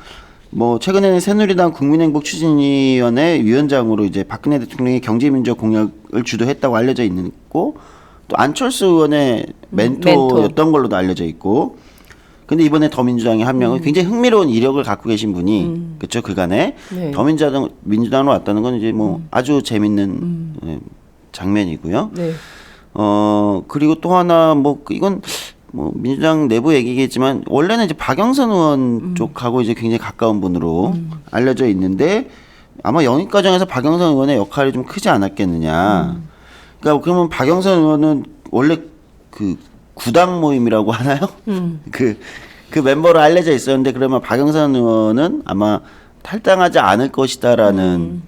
뭐 최근에는 새누리당 국민행복추진위원회 위원장으로 이제 박근혜 대통령의 경제민주화 공약을 주도했다고 알려져 있고 또 안철수 의원의 멘토였던 걸로도 알려져 있고 근데 이번에 더민주당의 한 명은 굉장히 흥미로운 이력을 갖고 계신 분이 그렇죠 그간에 네. 더민주당으로 왔다는 건 이제 뭐 아주 재밌는 장면이고요. 네. 그리고 또 하나 뭐 이건 뭐 민주당 내부 얘기겠지만 원래는 이제 박영선 의원 쪽하고 이제 굉장히 가까운 분으로 알려져 있는데 아마 영입 과정에서 박영선 의원의 역할이 좀 크지 않았겠느냐. 그러니까 그러면 박영선 의원은 원래 그 구당 모임이라고 하나요? 그 멤버로 알려져 있었는데 그러면 박영선 의원은 아마 탈당하지 않을 것이다라는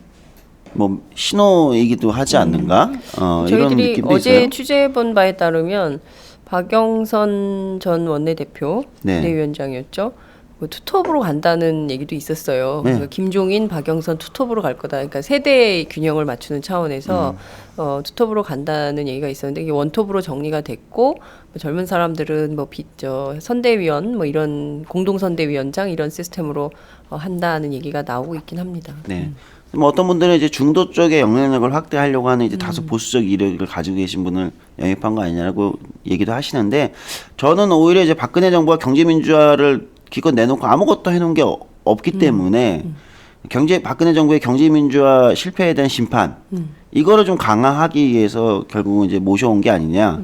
뭐 신호이기도 하지 않는가? 이런 저희들이 느낌도 어제 있어요. 취재해본 바에 따르면 박영선 전 원내대표 네. 비대위원장이었죠. 뭐 투톱으로 간다는 얘기도 있었어요. 네. 그러니까 김종인, 박영선 투톱으로 갈 거다. 그러니까 세대 균형을 맞추는 차원에서 투톱으로 간다는 얘기가 있었는데 이게 원톱으로 정리가 됐고 뭐 젊은 사람들은 뭐 선대위원 뭐 이런 공동선대위원장 이런 시스템으로 한다는 얘기가 나오고 있긴 합니다. 네. 뭐 어떤 분들은 이제 중도 쪽에 영향력을 확대하려고 하는 이제 다소 보수적 이력을 가지고 계신 분을 영입한 거 아니냐고 얘기도 하시는데 저는 오히려 이제 박근혜 정부가 경제민주화를 기껏 내놓고 아무것도 해놓은 게 없기 때문에 박근혜 정부의 경제민주화 실패에 대한 심판 이거를 좀 강화하기 위해서 결국은 이제 모셔온 게 아니냐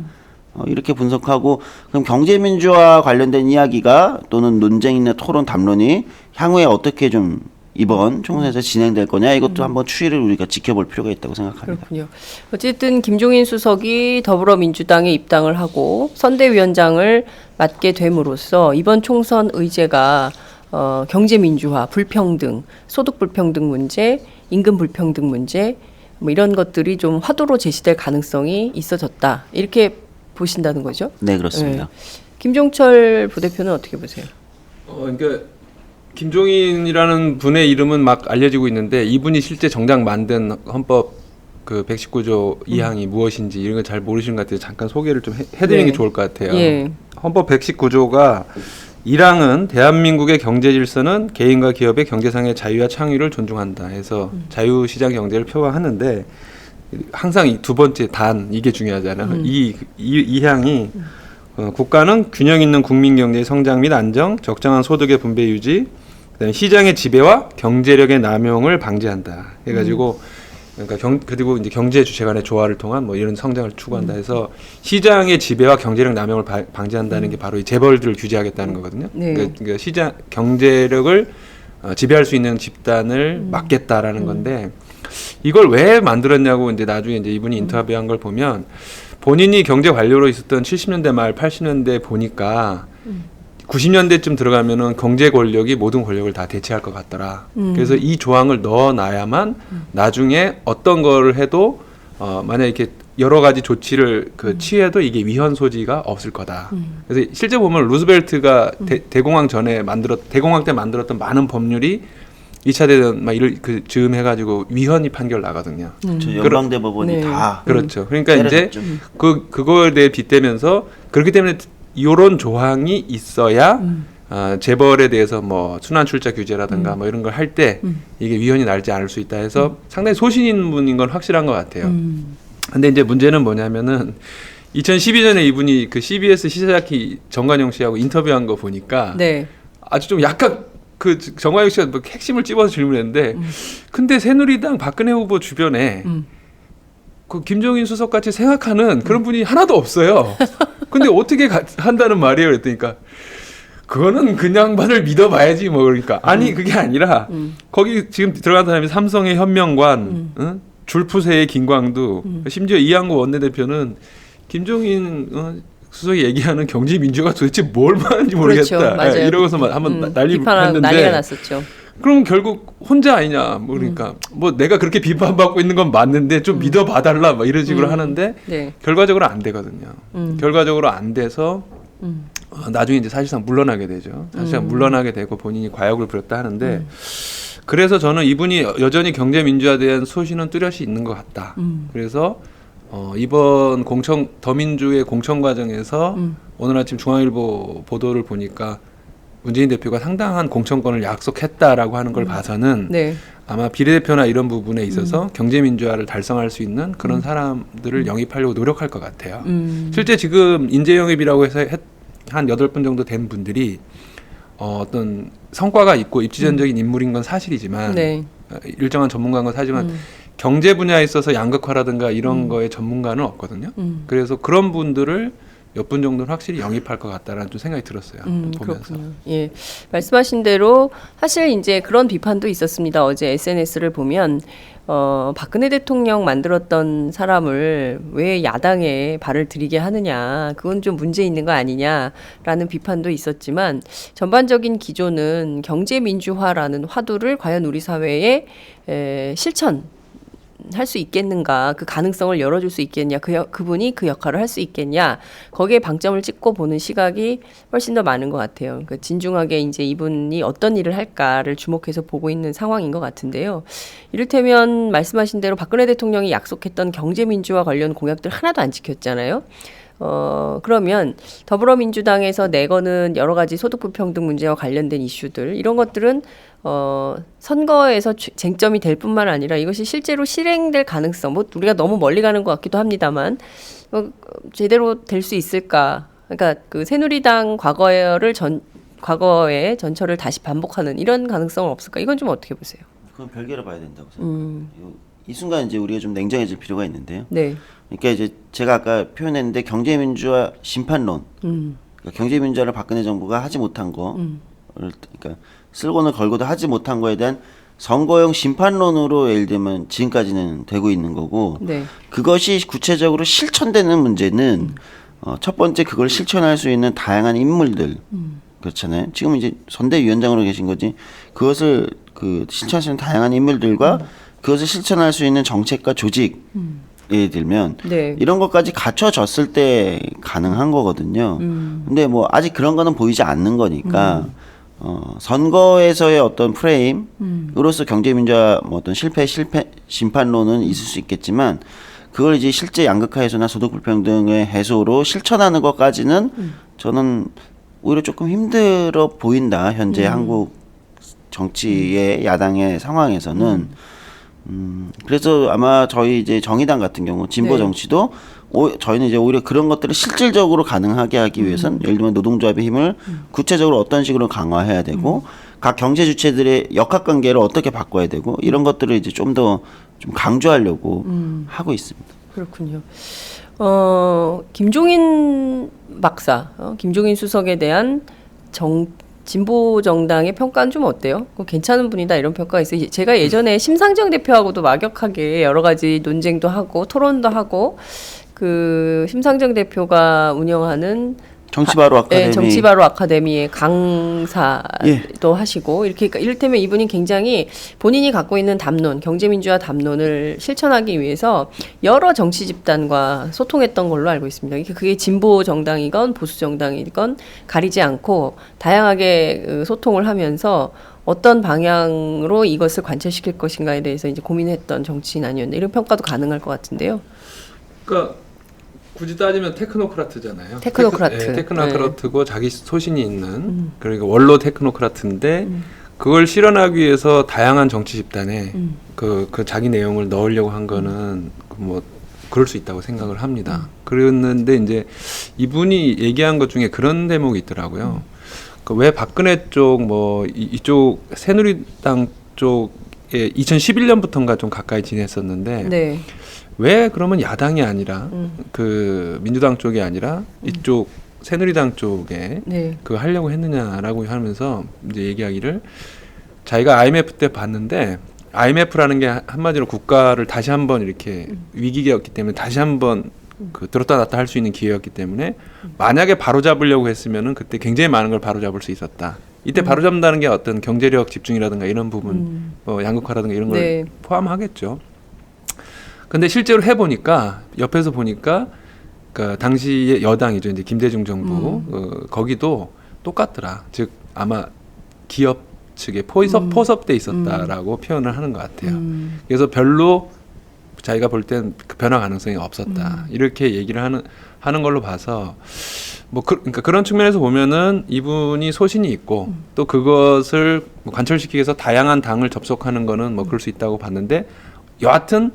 이렇게 분석하고 그럼 경제민주화 관련된 이야기가 또는 논쟁이나 토론 담론이 향후에 어떻게 좀 이번 총선에서 진행될 거냐 이것도 한번 추이를 우리가 지켜볼 필요가 있다고 생각합니다. 그렇군요. 어쨌든 김종인 수석이 더불어민주당에 입당을 하고 선대위원장을 맡게 됨으로써 이번 총선 의제가 경제민주화, 불평등, 소득 불평등 문제, 임금 불평등 문제 뭐 이런 것들이 좀 화두로 제시될 가능성이 있어졌다. 이렇게 보신다는 거죠? 네 그렇습니다. 네. 김종철 부대표는 어떻게 보세요? 그러니까 김종인이라는 분의 이름은 막 알려지고 있는데 이분이 실제 정작 만든 헌법 그 119조 2항이 무엇인지 이런 걸 잘 모르시는 것 같아요. 잠깐 소개를 좀 해드리는 네. 게 좋을 것 같아요. 예. 헌법 119조가 1항은 대한민국의 경제 질서는 개인과 기업의 경제상의 자유와 창의를 존중한다 해서 자유시장 경제를 표방하는데 항상 이 두 번째 단 이게 중요하잖아요. 이 항이 국가는 균형 있는 국민 경제의 성장 및 안정, 적정한 소득의 분배 유지, 그다음에 시장의 지배와 경제력의 남용을 방지한다. 해가지고 그러니까 그리고 이제 경제 주체 간의 조화를 통한 뭐 이런 성장을 추구한다 해서 시장의 지배와 경제력 남용을 방지한다는 게 바로 이 재벌들을 규제하겠다는 거거든요. 네. 그러니까 시장 경제력을 지배할 수 있는 집단을 막겠다라는 건데 이걸 왜 만들었냐고 이제 나중에 이제 이분이 인터뷰한 걸 보면 본인이 경제 관료로 있었던 70년대 말 80년대 보니까 90년대쯤 들어가면은 경제 권력이 모든 권력을 다 대체할 것 같더라. 그래서 이 조항을 넣어놔야만 나중에 어떤 거를 해도 만약 이렇게 여러 가지 조치를 취해도 이게 위헌 소지가 없을 거다. 그래서 실제 보면 루즈벨트가 대공황 때 만들었던 많은 법률이 2차 대전 막 이를 즈음 해가지고 위헌이 판결 나거든요. 연방대법원이 네. 다 그렇죠. 그러니까 때려줬죠. 이제 그거에 대해 빗대면서 그렇기 때문에 이런 조항이 있어야 재벌에 대해서 뭐 순환 출자 규제라든가 뭐 이런 걸 할 때 이게 위헌이 날지 않을 수 있다 해서 상당히 소신인 분인 건 확실한 것 같아요. 근데 이제 문제는 뭐냐면은 2012년에 이분이 그 CBS 시사자키 정관용 씨하고 인터뷰한 거 보니까 네. 아주 좀 약간 그 정관용 씨가 뭐 핵심을 찝어서 질문했는데 근데 새누리당 박근혜 후보 주변에 그 김종인 수석 같이 생각하는 그런 분이 하나도 없어요. 근데 어떻게 한다는 말이에요? 그랬더니까 그거는 그냥 반을 믿어봐야지 뭐 그러니까 아니 그게 아니라 거기 지금 들어간 사람이 삼성의 현명관, 응? 줄푸세의 김광두, 심지어 이한구 원내대표는 김종인 수석이 얘기하는 경제민주가 도대체 뭘 말하는지 모르겠다. 그렇죠, 맞아요. 이러고서 한번 비판하고 했는데 난리가 났었죠. 그럼 결국 혼자 아니냐 뭐 그러니까 뭐 내가 그렇게 비판받고 있는 건 맞는데 좀 믿어봐달라 막 이런 식으로 하는데 네. 결과적으로 안 되거든요. 결과적으로 안 돼서 나중에 이제 사실상 물러나게 되죠. 사실상 물러나게 되고 본인이 과욕을 부렸다 하는데 그래서 저는 이분이 여전히 경제민주화에 대한 소신은 뚜렷이 있는 것 같다. 그래서 이번 더민주의 공천 과정에서 오늘 아침 중앙일보 보도를 보니까 문재인 대표가 상당한 공천권을 약속했다라고 하는 걸 봐서는 네. 아마 비례대표나 이런 부분에 있어서 경제민주화를 달성할 수 있는 그런 사람들을 영입하려고 노력할 것 같아요. 실제 지금 인재영입이라고 해서 한 8분 정도 된 분들이 어떤 성과가 있고 입지전적인 인물인 건 사실이지만 네. 일정한 전문가인 건 사실이지만 경제 분야에 있어서 양극화라든가 이런 거에 전문가는 없거든요. 그래서 그런 분들을 몇 분 정도는 확실히 영입할 것 같다라는 좀 생각이 들었어요. 보면서. 그렇군요. 예, 말씀하신 대로 사실 이제 그런 비판도 있었습니다. 어제 SNS를 보면 박근혜 대통령 만들었던 사람을 왜 야당에 발을 들이게 하느냐, 그건 좀 문제 있는 거 아니냐라는 비판도 있었지만 전반적인 기조는 경제민주화라는 화두를 과연 우리 사회에 실천 할 수 있겠는가, 그 가능성을 열어줄 수 있겠냐, 그분이 그 역할을 할 수 있겠냐, 거기에 방점을 찍고 보는 시각이 훨씬 더 많은 것 같아요. 그러니까 진중하게 이제 이분이 어떤 일을 할까를 주목해서 보고 있는 상황인 것 같은데요. 이를테면 말씀하신 대로 박근혜 대통령이 약속했던 경제민주화 관련 공약들 하나도 안 지켰잖아요. 그러면 더불어민주당에서 내거는 여러 가지 소득 불평등 문제와 관련된 이슈들, 이런 것들은 선거에서 쟁점이 될 뿐만 아니라 이것이 실제로 실행될 가능성, 뭐 우리가 너무 멀리 가는 것 같기도 합니다만 제대로 될 수 있을까? 그러니까 그 새누리당 과거의 전철을 다시 반복하는 이런 가능성은 없을까? 이건 좀 어떻게 보세요? 그건 별개로 봐야 된다고 생각해요. 이 순간 이제 우리가 좀 냉정해질 필요가 있는데요. 네. 그러니까 이제 제가 아까 표현했는데 경제민주화 심판론, 그러니까 경제민주화를 박근혜 정부가 하지 못한 거, 그러니까 슬건을 걸고도 하지 못한 거에 대한 선거용 심판론으로 예를 들면 지금까지는 되고 있는 거고, 네. 그것이 구체적으로 실천되는 문제는 첫 번째 그걸 실천할 수 있는 다양한 인물들, 그렇잖아요. 지금 이제 선대위원장으로 계신 거지, 그것을 실천할 수 있는 다양한 인물들과 그것을 실천할 수 있는 정책과 조직, 예를 들면 네. 이런 것까지 갖춰졌을 때 가능한 거거든요. 근데 뭐 아직 그런 거는 보이지 않는 거니까 선거에서의 어떤 프레임으로서 경제민주화 뭐 어떤 실패 심판론은 있을 수 있겠지만 그걸 이제 실제 양극화 해소나 소득 불평등의 해소로 실천하는 것까지는 저는 오히려 조금 힘들어 보인다. 현재 한국 정치의 야당의 상황에서는. 그래서 아마 저희 이제 정의당 같은 경우 진보 네. 정치도 저희는 이제 오히려 그런 것들을 실질적으로 가능하게 하기 위해서는 예를 들면 노동조합의 힘을 구체적으로 어떤 식으로 강화해야 되고 각 경제 주체들의 역학관계를 어떻게 바꿔야 되고 이런 것들을 이제 좀 더 좀 강조하려고 하고 있습니다. 그렇군요. 김종인 박사, 김종인 수석에 대한 진보 정당의 평가는 좀 어때요? 괜찮은 분이다 이런 평가가 있어요. 제가 예전에 심상정 대표하고도 막역하게 여러 가지 논쟁도 하고 토론도 하고 그 심상정 대표가 운영하는 정치바로 아카데미. 네, 정치바로 아카데미의 강사도 하시고 이렇게 그러니까 이를테면 이분이 굉장히 본인이 갖고 있는 담론, 경제민주화 담론을 실천하기 위해서 여러 정치 집단과 소통했던 걸로 알고 있습니다. 그게 진보 정당이건 보수 정당이건 가리지 않고 다양하게 소통을 하면서 어떤 방향으로 이것을 관철시킬 것인가에 대해서 이제 고민했던 정치인 아니었나 이런 평가도 가능할 것 같은데요. 그러니까 굳이 따지면 테크노크라트잖아요. 테크노크라트. 테크노크라트고 자기 소신이 있는 그러니까 원로 테크노크라트인데 그걸 실현하기 위해서 다양한 정치 집단에 그 자기 내용을 넣으려고 한 거는 뭐 그럴 수 있다고 생각을 합니다. 그랬는데 이제 이분이 얘기한 것 중에 그런 대목이 있더라고요. 그 왜 박근혜 쪽 뭐 이쪽 새누리당 쪽 2011년부터인가 좀 가까이 지냈었는데 네. 왜 그러면 야당이 아니라 그 민주당 쪽이 아니라 이쪽 새누리당 쪽에 네. 그거 하려고 했느냐라고 하면서 이제 얘기하기를 자기가 IMF 때 봤는데 IMF라는 게 한마디로 국가를 다시 한번 이렇게 위기였기 때문에 다시 한번 그 들었다 놨다 할 수 있는 기회였기 때문에 만약에 바로 잡으려고 했으면은 그때 굉장히 많은 걸 바로 잡을 수 있었다. 이때 바로 잡는다는 게 어떤 경제력 집중이라든가 이런 부분, 양극화라든가 이런 걸 네. 포함하겠죠. 근데 실제로 해보니까 옆에서 보니까 그 당시의 여당이죠, 이제 김대중 정부 거기도 똑같더라. 즉 아마 기업 측에 포섭돼 있었다라고 표현을 하는 것 같아요. 그래서 별로 자기가 볼 땐 그 변화 가능성이 없었다. 이렇게 얘기를 하는 걸로 봐서 뭐 그러니까 그런 측면에서 보면은 이분이 소신이 있고 또 그것을 뭐 관철시키기 위해서 다양한 당을 접속하는 거는 뭐 그럴 수 있다고 봤는데 여하튼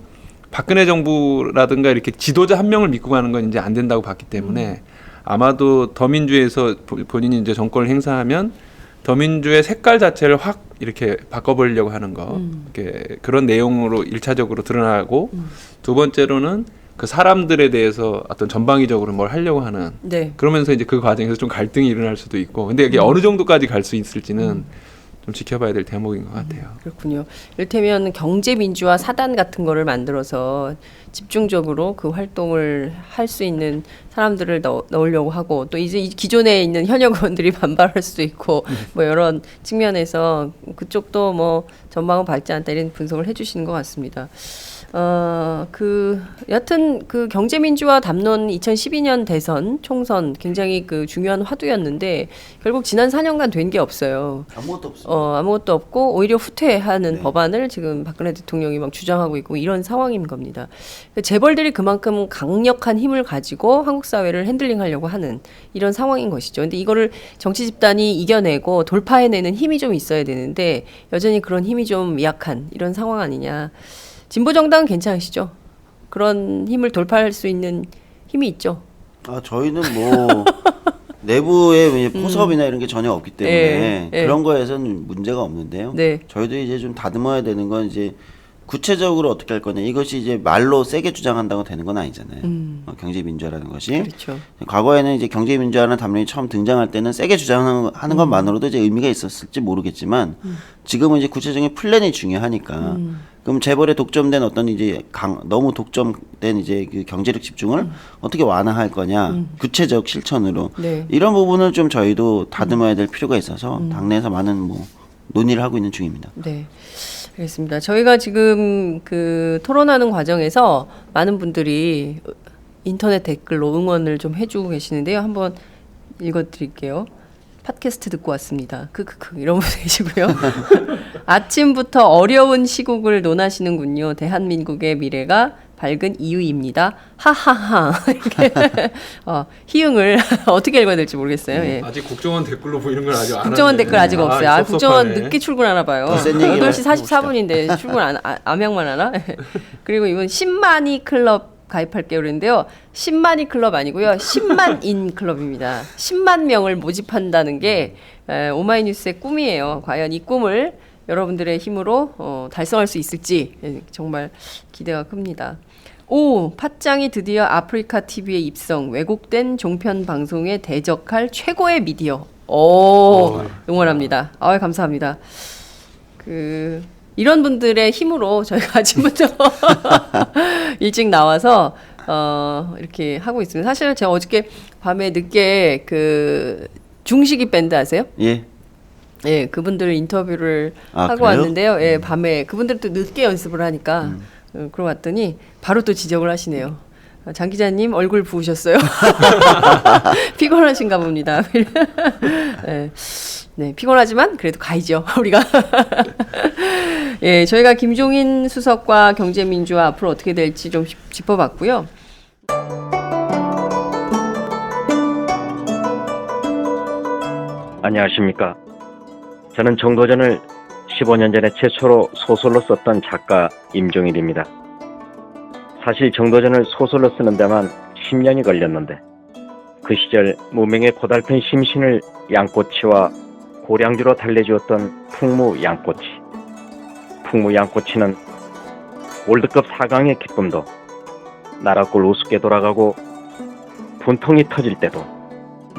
박근혜 정부라든가 이렇게 지도자 한 명을 믿고 가는 건 이제 안 된다고 봤기 때문에 아마도 더민주에서 본인이 이제 정권을 행사하면 더민주의 색깔 자체를 확 이렇게 바꿔보려고 하는 거, 이렇게 그런 내용으로 1차적으로 드러나고 두 번째로는 그 사람들에 대해서 어떤 전방위적으로 뭘 하려고 하는 네. 그러면서 이제 그 과정에서 좀 갈등이 일어날 수도 있고 근데 이게 어느 정도까지 갈 수 있을지는 좀 지켜봐야 될 대목인 것 같아요. 그렇군요. 이를테면 경제민주화 사단 같은 거를 만들어서 집중적으로 그 활동을 할 수 있는 사람들을 넣으려고 하고 또 이제 기존에 있는 현역 의원들이 반발할 수도 있고 뭐 이런 측면에서 그쪽도 뭐 전망은 밝지 않다 이런 분석을 해주시는 것 같습니다. 여하튼 그 경제민주화 담론 2012년 대선 총선 굉장히 그 중요한 화두였는데 결국 지난 4년간 된 게 없어요. 아무것도 없습니다. 아무것도 없고 오히려 후퇴하는 네. 법안을 지금 박근혜 대통령이 막 주장하고 있고 이런 상황인 겁니다. 재벌들이 그만큼 강력한 힘을 가지고 한국 사회를 핸들링하려고 하는 이런 상황인 것이죠. 근데 이거를 정치 집단이 이겨내고 돌파해내는 힘이 좀 있어야 되는데 여전히 그런 힘이 좀 약한 이런 상황 아니냐. 진보 정당은 괜찮으시죠? 그런 힘을 돌파할 수 있는 힘이 있죠. 저희는 뭐 내부에 포섭이나 이런 게 전혀 없기 때문에 예. 그런 거에서는 문제가 없는데요. 네. 저희도 이제 좀 다듬어야 되는 건 이제 구체적으로 어떻게 할 거냐. 이것이 이제 말로 세게 주장한다고 되는 건 아니잖아요. 경제 민주화라는 것이. 그렇죠. 과거에는 이제 경제 민주화라는 담론이 처음 등장할 때는 세게 주장하는 것만으로도 이제 의미가 있었을지 모르겠지만 지금은 이제 구체적인 플랜이 중요하니까. 그럼 재벌에 독점된 어떤 이제 너무 독점된 이제 그 경제력 집중을 어떻게 완화할 거냐. 구체적 실천으로. 네. 이런 부분을 좀 저희도 다듬어야 될 필요가 있어서 당내에서 많은 뭐 논의를 하고 있는 중입니다. 네. 알겠습니다. 저희가 지금 그 토론하는 과정에서 많은 분들이 인터넷 댓글로 응원을 좀 해주고 계시는데요. 한번 읽어드릴게요. 팟캐스트 듣고 왔습니다. 크크크 이런 분 계시고요. 아침부터 어려운 시국을 논하시는군요. 대한민국의 미래가 밝은 이유입니다. 하하하. 이렇게 희응을 어떻게 읽어야 될지 모르겠어요. 예. 아직 국정원 댓글로 보이는 건 아직 안 국정원 댓글 아직 없어요. 국정원 섭섭하네. 늦게 출근하나 봐요. 더 센 얘기를 8시 44분인데 출근 암양만 하나? 그리고 이건 10만이 클럽 가입할게요 그랬는데요. 10만이 클럽 아니고요. 10만인 클럽입니다. 10만 명을 모집한다는 게 오마이뉴스의 꿈이에요. 과연 이 꿈을 여러분들의 힘으로 달성할 수 있을지 정말 기대가 큽니다. 팟짱이 드디어 아프리카 TV에 입성. 왜곡된 종편 방송에 대적할 최고의 미디어. 응원합니다. 감사합니다. 이런 분들의 힘으로 저희가 아침부터 일찍 나와서 이렇게 하고 있습니다. 사실 제가 어저께 밤에 늦게 그 중식이 밴드 아세요? 예. 예, 그분들 인터뷰를 하고 그래요? 왔는데요. 예, 밤에 그분들도 늦게 연습을 하니까 그러고 왔더니 바로 또 지적을 하시네요. 장 기자님 얼굴 부으셨어요. 피곤하신가 봅니다. 네, 피곤하지만 그래도 가야죠. 우리가. 예, 저희가 김종인 수석과 경제민주화 앞으로 어떻게 될지 좀 짚어봤고요. 안녕하십니까. 저는 정도전을 15년 전에 최초로 소설로 썼던 작가 임종일입니다. 사실 정도전을 소설로 쓰는 데만 10년이 걸렸는데 그 시절 무명의 고달픈 심신을 양꼬치와 고량주로 달래주었던 풍무 양꼬치. 풍무양꽃치는 월드컵 4강의 기쁨도 나라골 우습게 돌아가고 분통이 터질 때도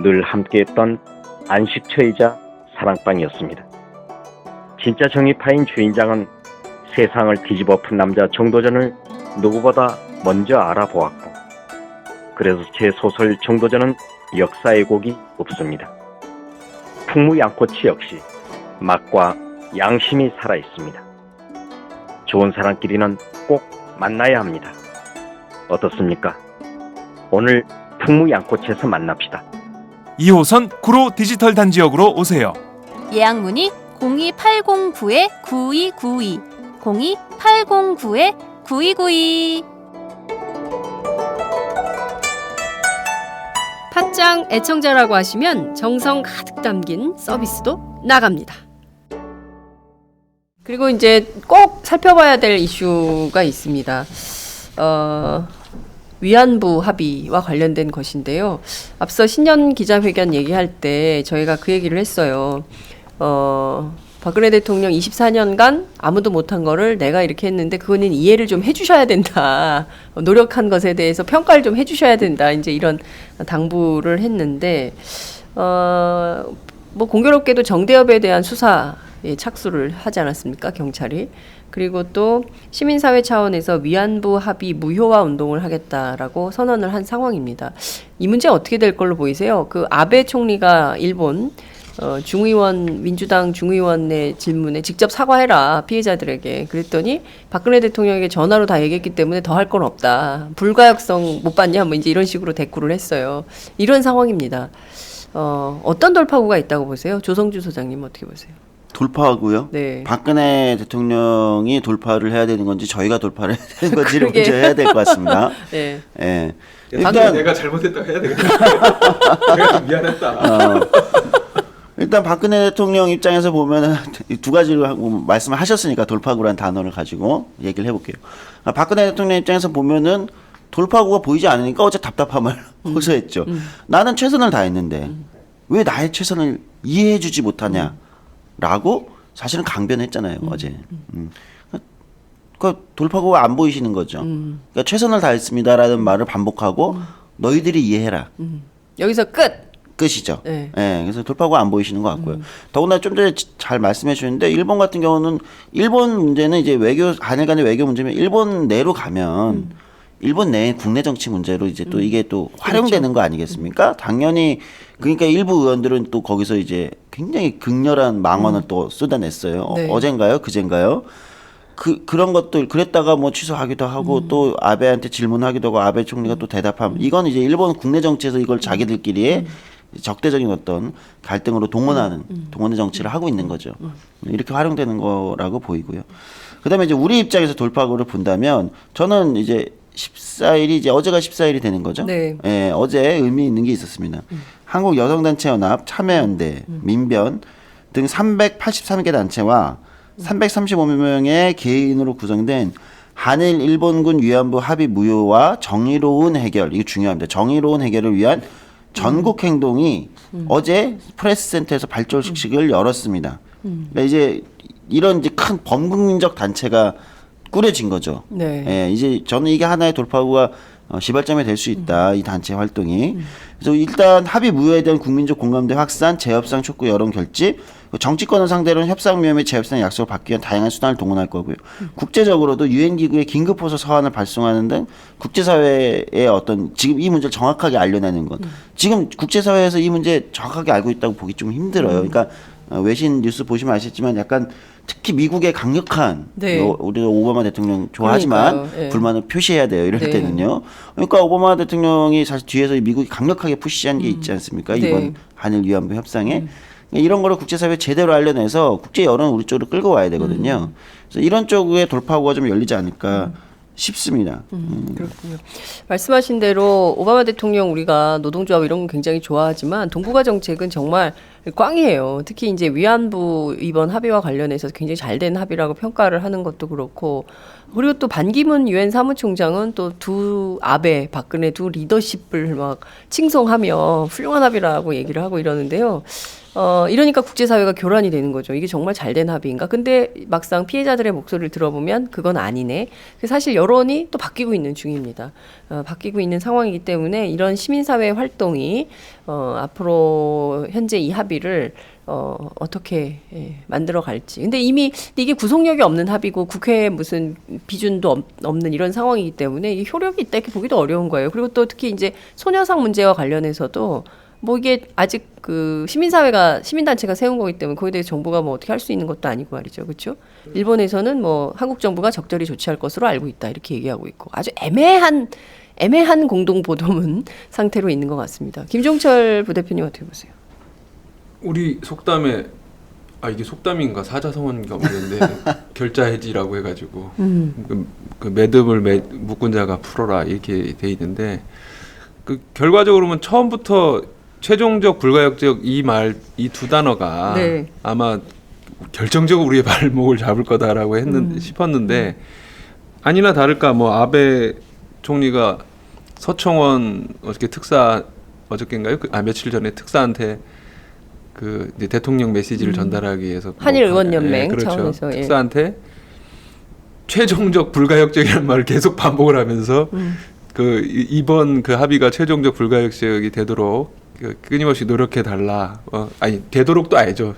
늘 함께했던 안식처이자 사랑방이었습니다. 진짜 정의파인 주인장은 세상을 뒤집어 푼 남자 정도전을 누구보다 먼저 알아보았고, 그래서 제 소설 정도전은 역사의 곡이 없습니다. 풍무양꽃이 역시 맛과 양심이 살아있습니다. 좋은 사람끼리는 꼭 만나야 합니다. 어떻습니까? 오늘 풍무양꽃에서 만납시다. 2호선 구로 디지털 단지역으로 오세요. 예약 문의 02809-9292 02809-9292. 팟짱 애청자라고 하시면 정성 가득 담긴 서비스도 나갑니다. 그리고 이제 꼭 살펴봐야 될 이슈가 있습니다. 위안부 합의와 관련된 것인데요. 앞서 신년 기자회견 얘기할 때 저희가 그 얘기를 했어요. 박근혜 대통령 24년간 아무도 못한 거를 내가 이렇게 했는데 그거는 이해를 좀 해주셔야 된다. 노력한 것에 대해서 평가를 좀 해주셔야 된다. 이제 이런 당부를 했는데 뭐 공교롭게도 정대협에 대한 수사에 착수를 하지 않았습니까? 경찰이. 그리고 또 시민사회 차원에서 위안부 합의 무효화 운동을 하겠다라고 선언을 한 상황입니다. 이 문제 어떻게 될 걸로 보이세요? 그 아베 총리가 일본 중의원 민주당 중의원의 질문에 직접 사과해라 피해자들에게 그랬더니 박근혜 대통령에게 전화로 다 얘기했기 때문에 더 할 건 없다. 불가역성 못 봤냐? 뭐 이제 이런 식으로 대꾸를 했어요. 이런 상황입니다. 어떤 돌파구가 있다고 보세요? 조성주 소장님 어떻게 보세요? 돌파하고요. 네. 박근혜 대통령이 돌파를 해야 되는 건지 저희가 돌파를 해야 되는 건지를 그러게. 먼저 해야 될 것 같습니다. 네. 예. 일단 내가 잘못했다고 해야 되겠다. 내가 좀 미안했다. 일단 박근혜 대통령 입장에서 보면은 두 가지로 하고 말씀을 하셨으니까 돌파구라는 단어를 가지고 얘기를 해볼게요. 박근혜 대통령 입장에서 보면은 돌파구가 보이지 않으니까 어제 답답함을 호소했죠. 나는 최선을 다했는데 왜 나의 최선을 이해해주지 못하냐라고 사실은 강변했잖아요 어제. 그 돌파구가 안 보이시는 거죠. 그러니까 최선을 다했습니다라는 말을 반복하고 너희들이 이해해라. 여기서 끝. 끝이죠. 네. 예, 그래서 돌파구가 안 보이시는 것 같고요. 더구나 좀 전에 잘 말씀해 주셨는데 일본 같은 경우는 일본 문제는 이제 한일 간의 외교 문제면 일본 내로 가면 일본 내 국내 정치 문제로 이제 또 이게 또 활용되는 그렇죠. 거 아니겠습니까? 당연히 그러니까 일부 의원들은 또 거기서 이제 굉장히 극렬한 망언을 또 쏟아냈어요. 네. 어젠가요? 그젠가요? 그런 것들 그랬다가 뭐 취소하기도 하고 또 아베한테 질문하기도 하고 아베 총리가 또 대답하면 이건 이제 일본 국내 정치에서 이걸 자기들끼리의 적대적인 어떤 갈등으로 동원하는 동원의 정치를 하고 있는 거죠. 이렇게 활용되는 거라고 보이고요. 그다음에 이제 우리 입장에서 돌파구를 본다면 저는 이제 14일이 이제 어제가 14일이 되는 거죠. 네. 예, 어제 의미 있는 게 있었습니다. 한국 여성단체연합, 참여연대, 민변 등 383개 단체와 335명의 개인으로 구성된 한일 일본군 위안부 합의 무효와 정의로운 해결, 이거 중요합니다. 정의로운 해결을 위한 전국 행동이 어제 프레스센터에서 발족식을 열었습니다. 그러니까 이제 이런 이제 큰 범국민적 단체가 꾸려진 거죠. 네. 예, 이제 저는 이게 하나의 돌파구가 시발점이 될 수 있다. 이 단체 활동이. 그래서 일단 합의 무효에 대한 국민적 공감대 확산, 재협상 촉구 여론 결집, 정치권을 상대로는 협상 위험의 재협상 약속을 받기 위한 다양한 수단을 동원할 거고요. 국제적으로도 유엔 기구의 긴급 호소 서한을 발송하는 등 국제사회의 어떤 지금 이 문제를 정확하게 알려내는 것. 지금 국제사회에서 이 문제 정확하게 알고 있다고 보기 좀 힘들어요. 그러니까 외신 뉴스 보시면 아시겠지만 약간 특히 미국의 강력한 네. 우리도 오바마 대통령 좋아하지만 그러니까요. 예. 불만을 표시해야 돼요. 이럴 네. 때는요. 그러니까 오바마 대통령이 사실 뒤에서 미국이 강력하게 푸시한 게 있지 않습니까? 네. 이번 한일 위안부 협상에. 이런 거를 국제사회에 제대로 알려내서 국제 여론을 우리 쪽으로 끌고 와야 되거든요. 그래서 이런 쪽의 돌파구가 좀 열리지 않을까 싶습니다. 그렇군요. 말씀하신 대로 오바마 대통령 우리가 노동조합 이런 거 굉장히 좋아하지만 동북아 정책은 정말 꽝이에요. 특히 이제 위안부 이번 합의와 관련해서 굉장히 잘된 합의라고 평가를 하는 것도 그렇고, 그리고 또 반기문 유엔 사무총장은 또 두 아베 박근혜 두 리더십을 막 칭송하며 훌륭한 합의라고 얘기를 하고 이러는데요. 이러니까 국제사회가 교란이 되는 거죠. 이게 정말 잘된 합의인가? 근데 막상 피해자들의 목소리를 들어보면 그건 아니네. 사실 여론이 또 바뀌고 있는 중입니다. 바뀌고 있는 상황이기 때문에 이런 시민사회 활동이 앞으로 현재 이 합의를 어떻게 만들어 갈지. 근데 이미 이게 구속력이 없는 합의고 국회에 무슨 비준도 없는 이런 상황이기 때문에 이게 효력이 있다 이렇게 보기도 어려운 거예요. 그리고 또 특히 이제 소녀상 문제와 관련해서도 뭐 이게 아직 그 시민단체가 세운 거기 때문에 거기에 대해서 정부가 뭐 어떻게 할 수 있는 것도 아니고 말이죠. 그렇죠? 일본에서는 뭐 한국 정부가 적절히 조치할 것으로 알고 있다 이렇게 얘기하고 있고 아주 애매한 공동 보도문 상태로 있는 것 같습니다. 김종철 부대표님 어떻게 보세요? 우리 속담에 이게 속담인가 사자성어인가 모르겠는데 결자해지라고 해가지고 그 매듭을 묶은 자가 풀어라 이렇게 돼 있는데 그 결과적으로는 처음부터 최종적 불가역적 이 두 단어가 네. 아마 결정적으로 우리의 발목을 잡을 거다라고 싶었는데 아니나 다를까 뭐 아베 총리가 서청원 어저께인가요? 며칠 전에 특사한테 그 이제 대통령 메시지를 전달하기 위해서 한일 의원연맹 그렇죠. 차원에서 특사한테 최종적 불가역적이라는 말을 계속 반복을 하면서 그 이번 그 합의가 최종적 불가역적이 되도록 끊임없이 노력해 달라. 되도록도 아니죠.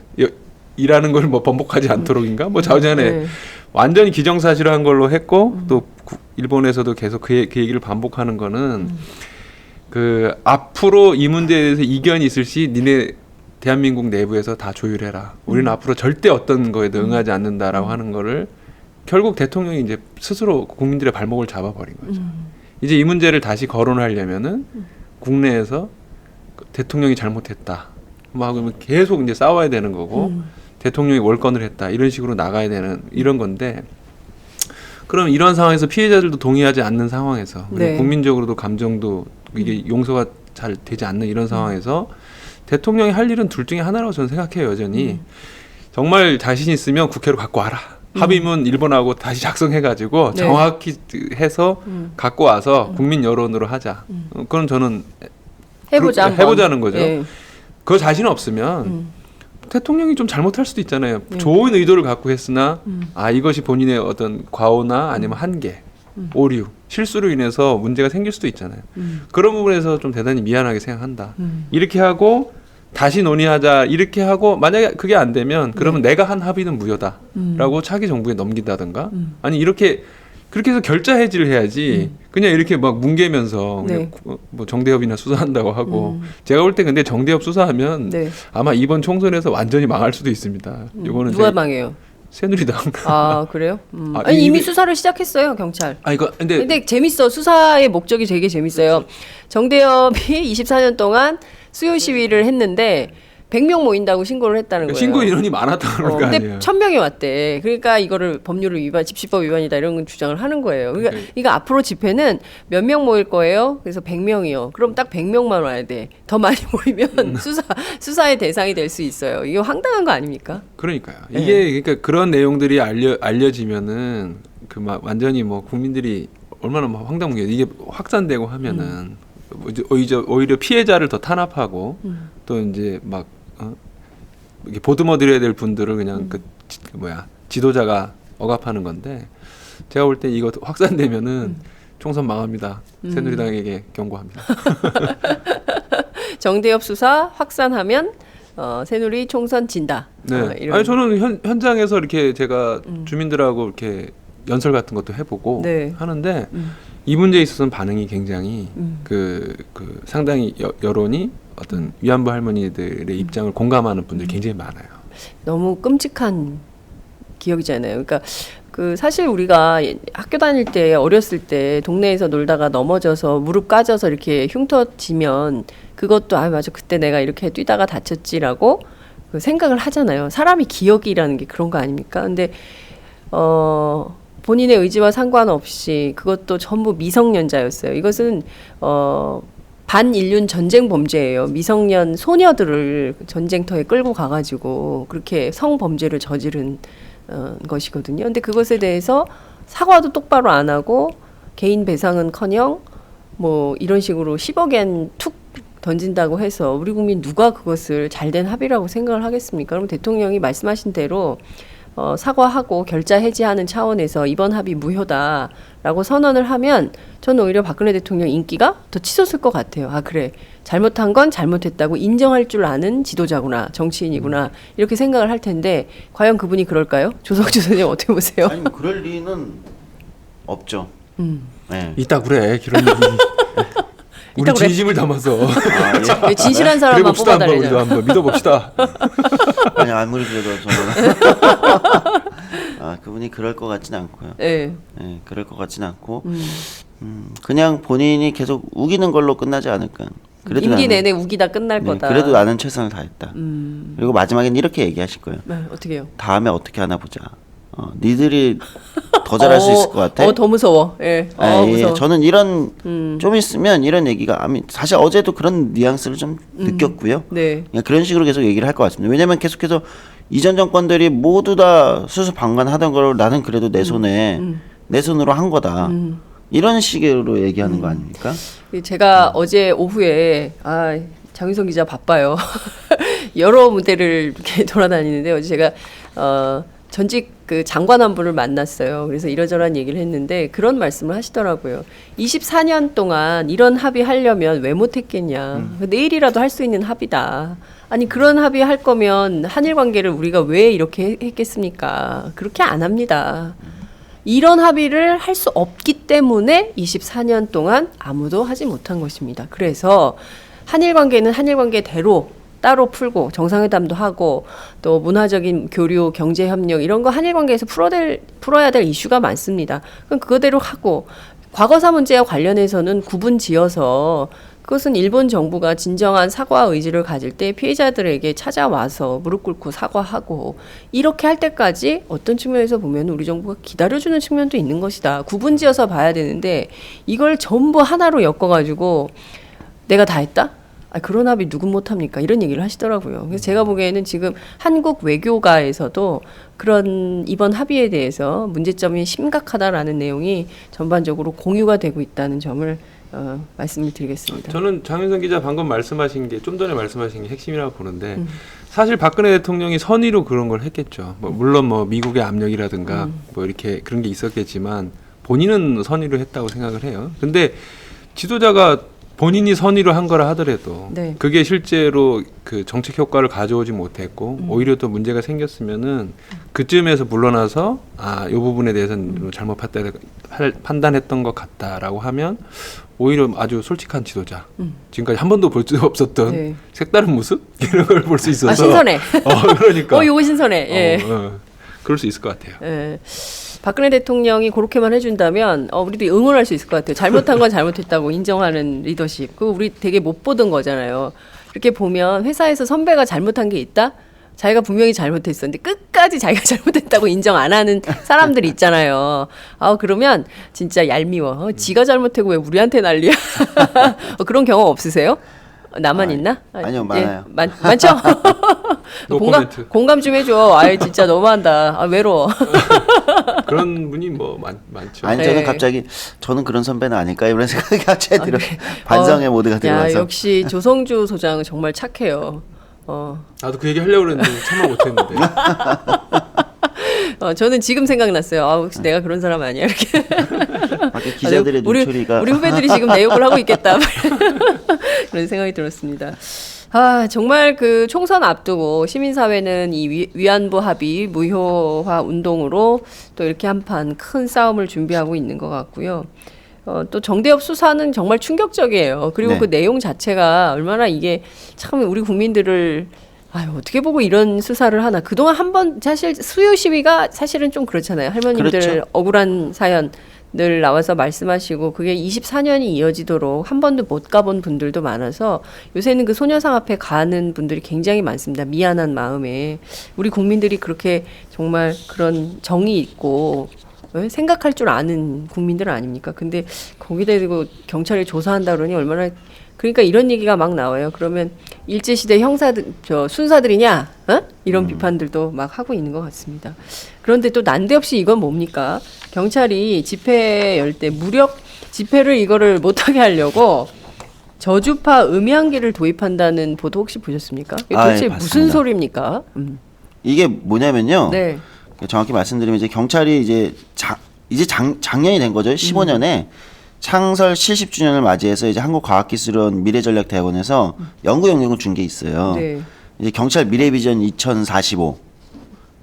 일하는 걸 뭐 번복하지 않도록인가? 뭐 자전에 네. 완전히 기정사실화한 걸로 했고 또 일본에서도 계속 그 얘기를 반복하는 거는 그 앞으로 이 문제에 대해서 이견이 있을 시 니네 대한민국 내부에서 다 조율해라. 우리는 앞으로 절대 어떤 거에도 응하지 않는다라고 하는 거를 결국 대통령이 이제 스스로 국민들의 발목을 잡아버린 거죠. 이제 이 문제를 다시 거론하려면은 국내에서 대통령이 잘못했다. 막 그러면 계속 이제 싸워야 되는 거고 대통령이 월권을 했다. 이런 식으로 나가야 되는 이런 건데 그럼 이런 상황에서 피해자들도 동의하지 않는 상황에서 네. 국민적으로도 감정도 이게 용서가 잘 되지 않는 이런 상황에서 대통령이 할 일은 둘 중에 하나라고 저는 생각해요. 여전히 정말 자신 있으면 국회로 갖고 와라. 합의문 일본하고 다시 작성해가지고 네. 정확히 해서 갖고 와서 국민 여론으로 하자. 그건 저는 해보자. 해보자는 거죠. 예. 그 자신 없으면 대통령이 좀 잘못할 수도 있잖아요. 좋은 의도를 갖고 했으나 이것이 본인의 어떤 과오나 아니면 한계, 오류, 실수로 인해서 문제가 생길 수도 있잖아요. 그런 부분에서 좀 대단히 미안하게 생각한다. 이렇게 하고 다시 논의하자 이렇게 하고 만약에 그게 안 되면 그러면 내가 한 합의는 무효다라고 차기 정부에 넘긴다든가 아니 그렇게 해서 결자 해지를 해야지 그냥 이렇게 막 뭉개면서 네. 그냥 뭐 정대협이나 수사한다고 하고 제가 볼 때 근데 정대협 수사하면 네. 아마 이번 총선에서 완전히 망할 수도 있습니다. 이거는 누가 망해요? 새누리당. 아 그래요? 아, 아니 이미 이게- 수사를 시작했어요 경찰. 이거 근데 재밌어. 수사의 목적이 되게 재밌어요. 정대협이 24년 동안 수요 시위를 했는데 100명 모인다고 신고를 했다는 거예요. 신고 인원이 많았다는 거 근데 아니에요. 1000명이 왔대. 그러니까 이거를 법률을 집시법 위반이다 이런 주장을 하는 거예요. 그러니까 앞으로 집회는 몇 명 모일 거예요? 그래서 100명이요. 그럼 딱 100명만 와야 돼. 더 많이 모이면 수사의 대상이 될 수 있어요. 이거 황당한 거 아닙니까? 그러니까요. 네. 이게 그러니까 그런 내용들이 알려지면은 그 막 완전히 뭐 국민들이 얼마나 막 황당한 게 이게 확산되고 하면은 오히려 피해자를 더 탄압하고 또 이제 막 이렇게 보듬어 드려야 될 분들을 그냥 지도자가 억압하는 건데 제가 볼 때 이거 확산되면은 총선 망합니다. 새누리당에게 경고합니다. 정대협 수사 확산하면 새누리 총선 진다. 네. 이런. 아니 저는 현장에서 이렇게 제가 주민들하고 이렇게 연설 같은 것도 해보고 네. 하는데 이 문제에 있어서는 반응이 굉장히 그 상당히 여론이 어떤 위안부 할머니들의 입장을 공감하는 분들이 굉장히 많아요. 너무 끔찍한 기억이잖아요. 그러니까 그 사실 우리가 학교 다닐 때 어렸을 때 동네에서 놀다가 넘어져서 무릎 까져서 이렇게 흉터지면 그것도 맞아 그때 내가 이렇게 뛰다가 다쳤지라고 그 생각을 하잖아요. 사람이 기억이라는 게 그런 거 아닙니까? 근데 본인의 의지와 상관없이 그것도 전부 미성년자였어요. 이것은 반인륜 전쟁 범죄예요. 미성년 소녀들을 전쟁터에 끌고 가가지고 그렇게 성범죄를 저지른 것이거든요. 근데 그것에 대해서 사과도 똑바로 안 하고 개인 배상은커녕 뭐 이런 식으로 10억엔 툭 던진다고 해서 우리 국민 누가 그것을 잘된 합의라고 생각을 하겠습니까? 그럼 대통령이 말씀하신 대로 사과하고 결자 해지하는 차원에서 이번 합의 무효다라고 선언을 하면 저는 오히려 박근혜 대통령 인기가 더 치솟을 것 같아요. 아 그래 잘못한 건 잘못했다고 인정할 줄 아는 지도자구나 정치인이구나 이렇게 생각을 할 텐데 과연 그분이 그럴까요? 조성주 선생님 어떻게 보세요? 아니 그럴 리는 없죠. 네. 이따 그래 그런 얘기. 우리 이따 그래. 진심을 담아서 왜 진실한 사람만 그래봅시다 한번 우리도 뽑아달래요. 한번 믿어봅시다. 아니 아무리 그래도 저는 그분이 그럴 것 같지는 않고요. 네. 네, 그럴 것 같지는 않고 그냥 본인이 계속 우기는 걸로 끝나지 않을까. 그래도 임기 나는- 내내 우기다 끝날 네, 거다. 그래도 나는 최선을 다했다. 그리고 마지막엔 이렇게 얘기하실 거예요. 네, 어떻게 해요? 다음에 어떻게 하나 보자. 니들이 더 잘할 수 있을 것 같아. 더 무서워. 예. 예, 무서워. 저는 이런 좀 있으면 이런 얘기가 사실 어제도 그런 뉘앙스를 좀 느꼈고요. 네. 그냥 그런 식으로 계속 얘기를 할 것 같습니다. 왜냐하면 계속해서 이전 정권들이 모두 다 수수방관하던 걸 나는 그래도 내 손에 내 손으로 한 거다. 이런 식으로 얘기하는 거 아닙니까? 제가 어제 오후에 장윤성 기자 바빠요. 여러 무대를 이렇게 돌아다니는데 어제 제가 전직 그 장관 한 분을 만났어요. 그래서 이러저러한 얘기를 했는데 그런 말씀을 하시더라고요. 24년 동안 이런 합의하려면 왜 못했겠냐. 내일이라도 할 수 있는 합의다. 아니 그런 합의 할 거면 한일 관계를 우리가 왜 이렇게 했겠습니까? 그렇게 안 합니다. 이런 합의를 할 수 없기 때문에 24년 동안 아무도 하지 못한 것입니다. 그래서 한일 관계는 한일 관계대로 따로 풀고 정상회담도 하고 또 문화적인 교류, 경제 협력 이런 거 한일 관계에서 풀어야 될 이슈가 많습니다. 그럼 그거대로 하고 과거사 문제와 관련해서는 구분지어서 그것은 일본 정부가 진정한 사과 의지를 가질 때 피해자들에게 찾아와서 무릎 꿇고 사과하고 이렇게 할 때까지 어떤 측면에서 보면 우리 정부가 기다려주는 측면도 있는 것이다. 구분지어서 봐야 되는데 이걸 전부 하나로 엮어가지고 내가 다 했다? 그런 합의 누군 못합니까? 이런 얘기를 하시더라고요. 그래서 제가 보기에는 지금 한국 외교가에서도 그런 이번 합의에 대해서 문제점이 심각하다라는 내용이 전반적으로 공유가 되고 있다는 점을 말씀을 드리겠습니다. 저는 장윤성 기자 방금 말씀하신 게 좀 전에 말씀하신 게 핵심이라고 보는데 사실 박근혜 대통령이 선의로 그런 걸 했겠죠. 물론 미국의 압력이라든가 이렇게 그런 게 있었겠지만 본인은 선의로 했다고 생각을 해요. 근데 지도자가 본인이 선의로 한 거라 하더라도 네. 그게 실제로 그 정책 효과를 가져오지 못했고 오히려 또 문제가 생겼으면은 그쯤에서 물러나서 이 부분에 대해서는 잘못 판단했던 것 같다라고 하면 오히려 아주 솔직한 지도자 지금까지 한 번도 볼 수 없었던 네. 색다른 모습 이런 걸 볼 수 있어서 신선해. 그러니까 요거 신선해. 예. 그럴 수 있을 것 같아요. 예. 박근혜 대통령이 그렇게만 해준다면 우리도 응원할 수 있을 것 같아요. 잘못한 건 잘못했다고 인정하는 리더십. 그거 우리 되게 못 보던 거잖아요. 이렇게 보면 회사에서 선배가 잘못한 게 있다? 자기가 분명히 잘못했었는데 끝까지 자기가 잘못했다고 인정 안 하는 사람들이 있잖아요. 그러면 진짜 얄미워. 지가 잘못하고 왜 우리한테 난리야? 그런 경험 없으세요? 나만 있나? 아니요, 많아요. 많죠? 공감 좀 해줘. 진짜 너무한다. 외로워. 그런 분이 많죠. 아니 네. 저는 갑자기 저는 그런 선배는 아닐까 이런 생각이 갑자기 들어. 반성의 모드가 들어와서. 역시 조성주 소장은 정말 착해요. 나도 그 얘기 하려고 그랬는데 참아 못했는데. 저는 지금 생각났어요. 혹시 내가 그런 사람 아니야? 이렇게. 밖에 기자들의 눈초리가 우리 후배들이 지금 내 욕을 하고 있겠다. 그런 생각이 들었습니다. 정말 그 총선 앞두고 시민사회는 이 위안부 합의 무효화 운동으로 또 이렇게 한판 큰 싸움을 준비하고 있는 것 같고요. 또 정대협 수사는 정말 충격적이에요. 그리고 네. 그 내용 자체가 얼마나 이게 참 우리 국민들을 어떻게 보고 이런 수사를 하나. 그동안 한 번 사실 수요 시위가 사실은 좀 그렇잖아요. 할머님들 그렇죠. 억울한 사연들 나와서 말씀하시고 그게 24년이 이어지도록 한 번도 못 가본 분들도 많아서 요새는 그 소녀상 앞에 가는 분들이 굉장히 많습니다. 미안한 마음에. 우리 국민들이 그렇게 정말 그런 정이 있고 생각할 줄 아는 국민들 아닙니까? 근데 거기다 대고 경찰이 조사한다 그러니 얼마나 그러니까 이런 얘기가 막 나와요. 그러면 일제시대 형사들, 순사들이냐? 이런 비판들도 막 하고 있는 것 같습니다. 그런데 또 난데없이 이건 뭡니까? 경찰이 집회 열 때 무력 집회를 이거를 못하게 하려고 저주파 음향기를 도입한다는 보도 혹시 보셨습니까? 이게 도대체 예, 무슨 봤습니다. 소리입니까? 이게 뭐냐면요. 네. 정확히 말씀드리면 이제 경찰이 이제 작년이 된 거죠. 15년에 창설 70주년을 맞이해서 이제 한국과학기술원 미래전략대학원에서 연구 영역을 준 게 있어요. 네. 이제 경찰 미래비전 2045.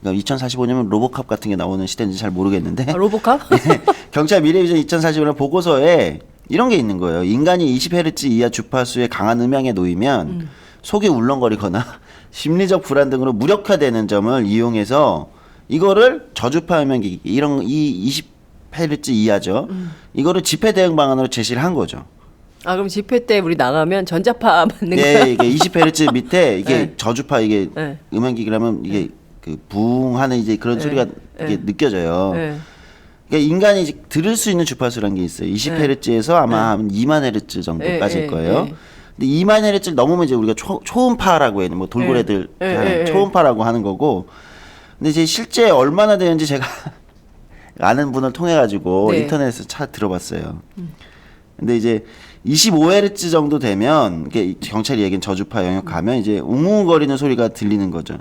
그러니까 2045년은 로보캅 같은 게 나오는 시대인지 잘 모르겠는데 아, 로보캅? 경찰 미래비전 2045년 보고서에 이런 게 있는 거예요. 인간이 20Hz 이하 주파수의 강한 음향에 놓이면 속이 울렁거리거나 심리적 불안 등으로 무력화되는 점을 이용해서 이거를 저주파 음향기 이런 이 20Hz 이하죠. 이거를 집회 대응 방안으로 제시를 한 거죠. 아, 그럼 집회 때 우리 나가면 전자파 맞는 예, 거야? 이게 20Hz 밑에 이게 네. 저주파 이게 네. 음향기라면 이게 그 부웅하는 이제 그런 소리가 이게 느껴져요. 네. 그러니까 인간이 이제 들을 수 있는 주파수라는 게 있어요. 20Hz에서 아마 한 2만 Hz 정도까지일 거예요. 근데 2만 Hz를 넘으면 이제 우리가 초음파라고 해요. 뭐 돌고래들 초음파라고 하는 거고. 근데 이제 실제 얼마나 되는지 제가 아는 분을 통해 가지고 네. 인터넷에서 들어봤어요. 근데 이제 25Hz 정도 되면 이게 경찰이 얘기한 저주파 영역 가면 이제 웅웅거리는 소리가 들리는 거죠.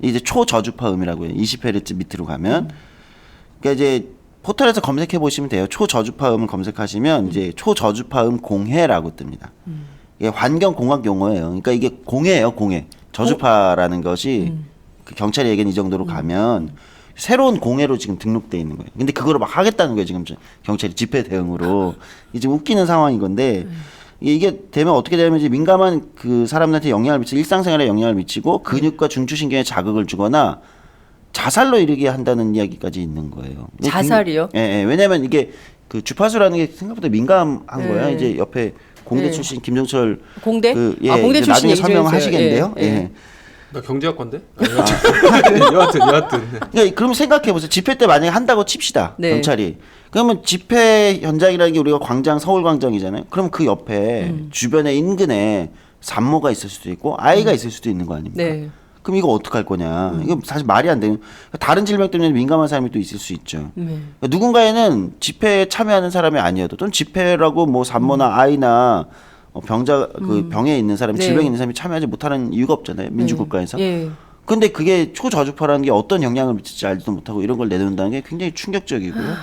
이제 초저주파음이라고 해요. 20Hz 밑으로 가면. 그러니까 이제 포털에서 검색해 보시면 돼요. 초저주파음을 검색하시면 이제 초저주파음 공해라고 뜹니다. 이게 환경공학 용어예요. 그러니까 이게 공해예요, 공해. 저주파라는 것이 그 경찰이 얘기한 이 정도로 가면 새로운 공해로 지금 등록돼 있는 거예요. 근데 그거를 막 하겠다는 거예요. 지금 경찰이 집회 대응으로. 이게 지금 웃기는 상황인 건데 이게 되면 어떻게 되면 이제 민감한 그 사람들한테 영향을 미치고 일상생활에 영향을 미치고 근육과 중추신경에 자극을 주거나 자살로 이르게 한다는 이야기까지 있는 거예요. 자살이요? 예, 예. 왜냐면 이게 그 주파수라는 게 생각보다 민감한 거예요. 이제 옆에 공대 네. 출신 김종철 공대? 예, 아, 공대 이제 출신 나중에 얘기 좀 설명하시겠는데요. 해주세요. 예. 나 경제학과인데? 여하튼. 그러니까 그럼 생각해 보세요. 집회 때 만약에 한다고 칩시다. 네. 경찰이. 그러면 집회 현장이라는 게 우리가 광장 서울광장이잖아요. 그럼 그 옆에 주변에 인근에 산모가 있을 수도 있고 아이가 있을 수도 있는 거 아닙니까? 네. 그럼 이거 어떡할 거냐. 이거 사실 말이 안 되는. 다른 질병 때문에 민감한 사람이 또 있을 수 있죠. 그러니까 누군가에는 집회에 참여하는 사람이 아니어도 또는 집회라고 뭐 산모나 아이나 병자 그 병에 있는 사람이 네. 질병에 있는 사람이 참여하지 못하는 이유가 없잖아요. 민주국가에서. 예. 근데 그게 초저주파라는 게 어떤 영향을 미칠지 알지도 못하고 이런 걸 내놓는다는 게 굉장히 충격적이고요.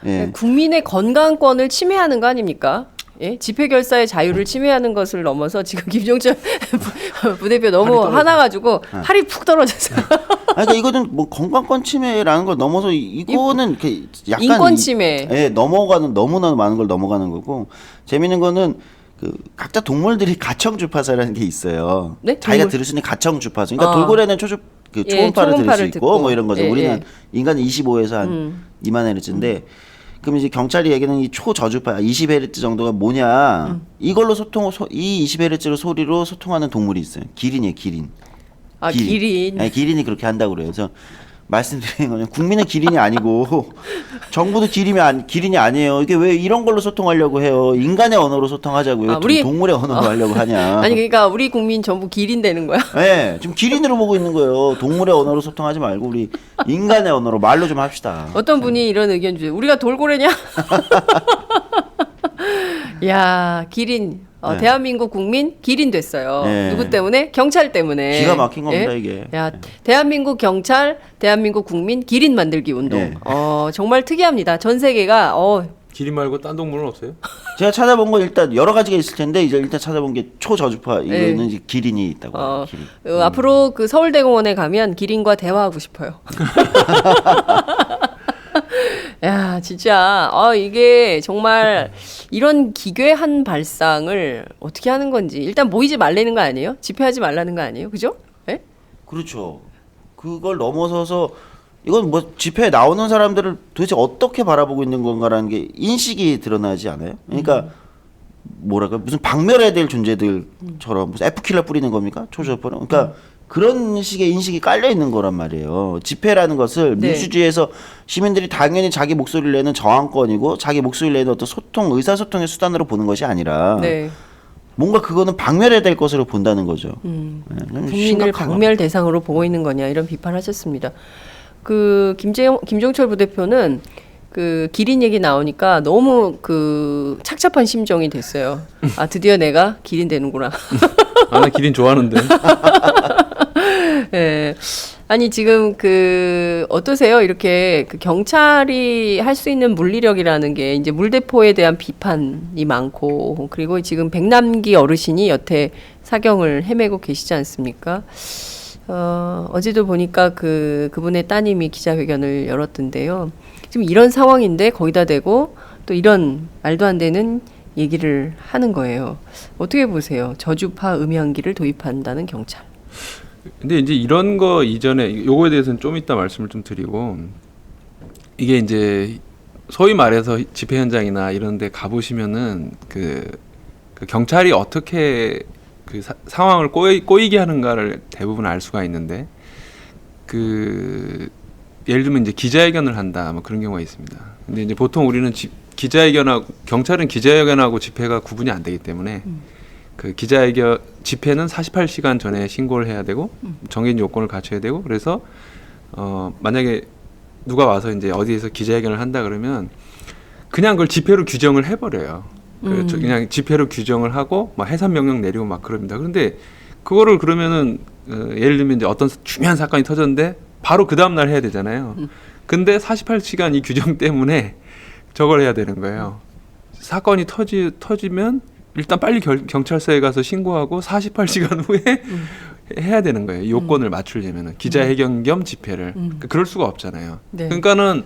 예. 국민의 건강권을 침해하는 거 아닙니까? 예? 집회 결사의 자유를 침해하는 것을 넘어서 지금 김종철 부대표 너무 화나가지고 팔이 푹 떨어졌어요. 그러니까 이거는 뭐 건강권 침해라는 걸 넘어서 이거는 이렇게 약간 인권 침해. 예, 넘어가는 너무나 많은 걸 넘어가는 거고 재밌는 거는 그 각자 동물들이 가청 주파수라는 게 있어요. 네? 자기가 동물? 들을 수 있는 가청 주파수. 그러니까 돌고래는 초음파를 들을 수 초음파를 있고 듣고. 뭐 이런 거죠. 예, 우리는 예. 인간은 25에서 한 2만 헤르츠인데 그럼 이제 경찰이 얘기하는 이 초저주파 20Hz 정도가 뭐냐? 이걸로 이 20Hz로 소리로 소통하는 동물이 있어요. 기린이에요, 기린. 아, 기린. 네, 기린이 그렇게 한다고 그래요. 그래서 말씀드리는 거는 국민은 기린이 아니고 정부도 기린이 아니에요. 이게 왜 이런 걸로 소통하려고 해요? 인간의 언어로 소통하자고요. 아, 우리- 동물의 언어로 하려고 하냐? 아니 그러니까 우리 국민 전부 기린 되는 거야? 네, 지금 기린으로 보고 있는 거예요. 동물의 언어로 소통하지 말고 우리 인간의 언어로 말로 좀 합시다. 어떤 분이 이런 의견 주세요. 우리가 돌고래냐? 야, 기린. 네. 대한민국 국민 기린 됐어요. 네. 누구 때문에? 경찰 때문에. 기가 막힌 겁니다, 예? 이게. 야, 대한민국 경찰, 대한민국 국민 기린 만들기 운동. 네. 정말 특이합니다. 전 세계가 기린 말고 딴 동물은 없어요? 제가 찾아본 건 일단 여러 가지가 있을 텐데 이제 일단 찾아본 게 초저주파 이거는 네. 이제 기린이 있다고. 해요, 기린. 앞으로 그 서울대공원에 가면 기린과 대화하고 싶어요. 야, 진짜 이게 정말 이런 기괴한 발상을 어떻게 하는 건지 일단 모이지 말라는 거 아니에요? 집회하지 말라는 거 아니에요? 그죠? 예? 그렇죠. 그걸 넘어서서 이건 뭐 집회에 나오는 사람들을 도대체 어떻게 바라보고 있는 건가라는 게 인식이 드러나지 않아요? 그러니까 뭐랄까 무슨 박멸해야 될 존재들처럼 무슨 F킬러 뿌리는 겁니까? 초저주파는. 그러니까 그런 식의 인식이 깔려 있는 거란 말이에요. 집회라는 것을 네. 민주주의에서 시민들이 당연히 자기 목소리를 내는 저항권이고 자기 목소리를 내는 어떤 소통, 의사소통의 수단으로 보는 것이 아니라 네. 뭔가 그거는 박멸해야 될 것으로 본다는 거죠. 좀 국민을 심각한 박멸 대상으로 보고 있는 거냐 이런 비판하셨습니다. 그 김종철 부대표는 그 기린 얘기 나오니까 너무 그 착잡한 심정이 됐어요. 아 드디어 내가 기린 되는구나. 아, 나 기린 좋아하는데. 예. 아니 지금 그 어떠세요? 이렇게 그 경찰이 할 수 있는 물리력이라는 게 이제 물대포에 대한 비판이 많고 그리고 지금 백남기 어르신이 여태 사경을 헤매고 계시지 않습니까? 어제도 보니까 그분의 따님이 기자회견을 열었던데요. 지금 이런 상황인데 거기다 대고 또 이런 말도 안 되는 얘기를 하는 거예요. 어떻게 보세요? 저주파 음향기를 도입한다는 경찰. 근데 이제 이런 거 이전에 요거에 대해서는 좀 이따 말씀을 좀 드리고 이게 이제 소위 말해서 집회 현장이나 이런 데 가보시면은 그 경찰이 어떻게 그 상황을 꼬이게 하는가를 대부분 알 수가 있는데 그 예를 들면 이제 기자회견을 한다 뭐 그런 경우가 있습니다. 근데 이제 보통 우리는 기자회견하고 경찰은 기자회견하고 집회가 구분이 안 되기 때문에 그 기자회견 집회는 48시간 전에 신고를 해야 되고 정해진 요건을 갖춰야 되고 그래서 만약에 누가 와서 이제 어디에서 기자회견을 한다 그러면 그냥 그걸 집회로 규정을 해버려요. 그냥 집회로 규정을 하고 막 해산 명령 내리고 막 그럽니다. 그런데 그거를 그러면은 예를 들면 이제 어떤 중요한 사건이 터졌는데 바로 그 다음 날 해야 되잖아요. 근데 48시간 이 규정 때문에 저걸 해야 되는 거예요. 사건이 터지면 일단 빨리 경찰서에 가서 신고하고 48시간 후에 해야 되는 거예요. 요건을 맞추려면은 기자회견 겸 집회를 그럴 수가 없잖아요. 네. 그러니까는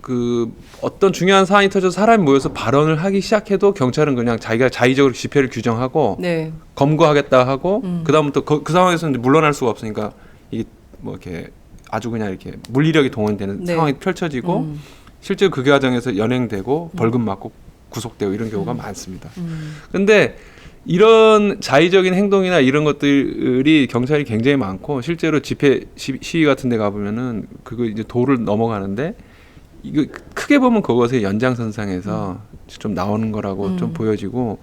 그 어떤 중요한 사안이 터져서 사람이 모여서 발언을 하기 시작해도 경찰은 그냥 자기가 자의적으로 집회를 규정하고 네. 검거하겠다 하고 그다음부터 그 상황에서 이제 물러날 수가 없으니까 이게 뭐 이렇게 아주 그냥 이렇게 물리력이 동원되는 네. 상황이 펼쳐지고 실제 그 과정에서 연행되고 벌금 맞고 구속되고 이런 경우가 많습니다. 근데 이런 자의적인 행동이나 이런 것들이 경찰이 굉장히 많고 실제로 집회 시위 같은 데 가보면은 그거 이제 도를 넘어가는데 이거 크게 보면 그것의 연장선상에서 좀 나오는 거라고 좀 보여지고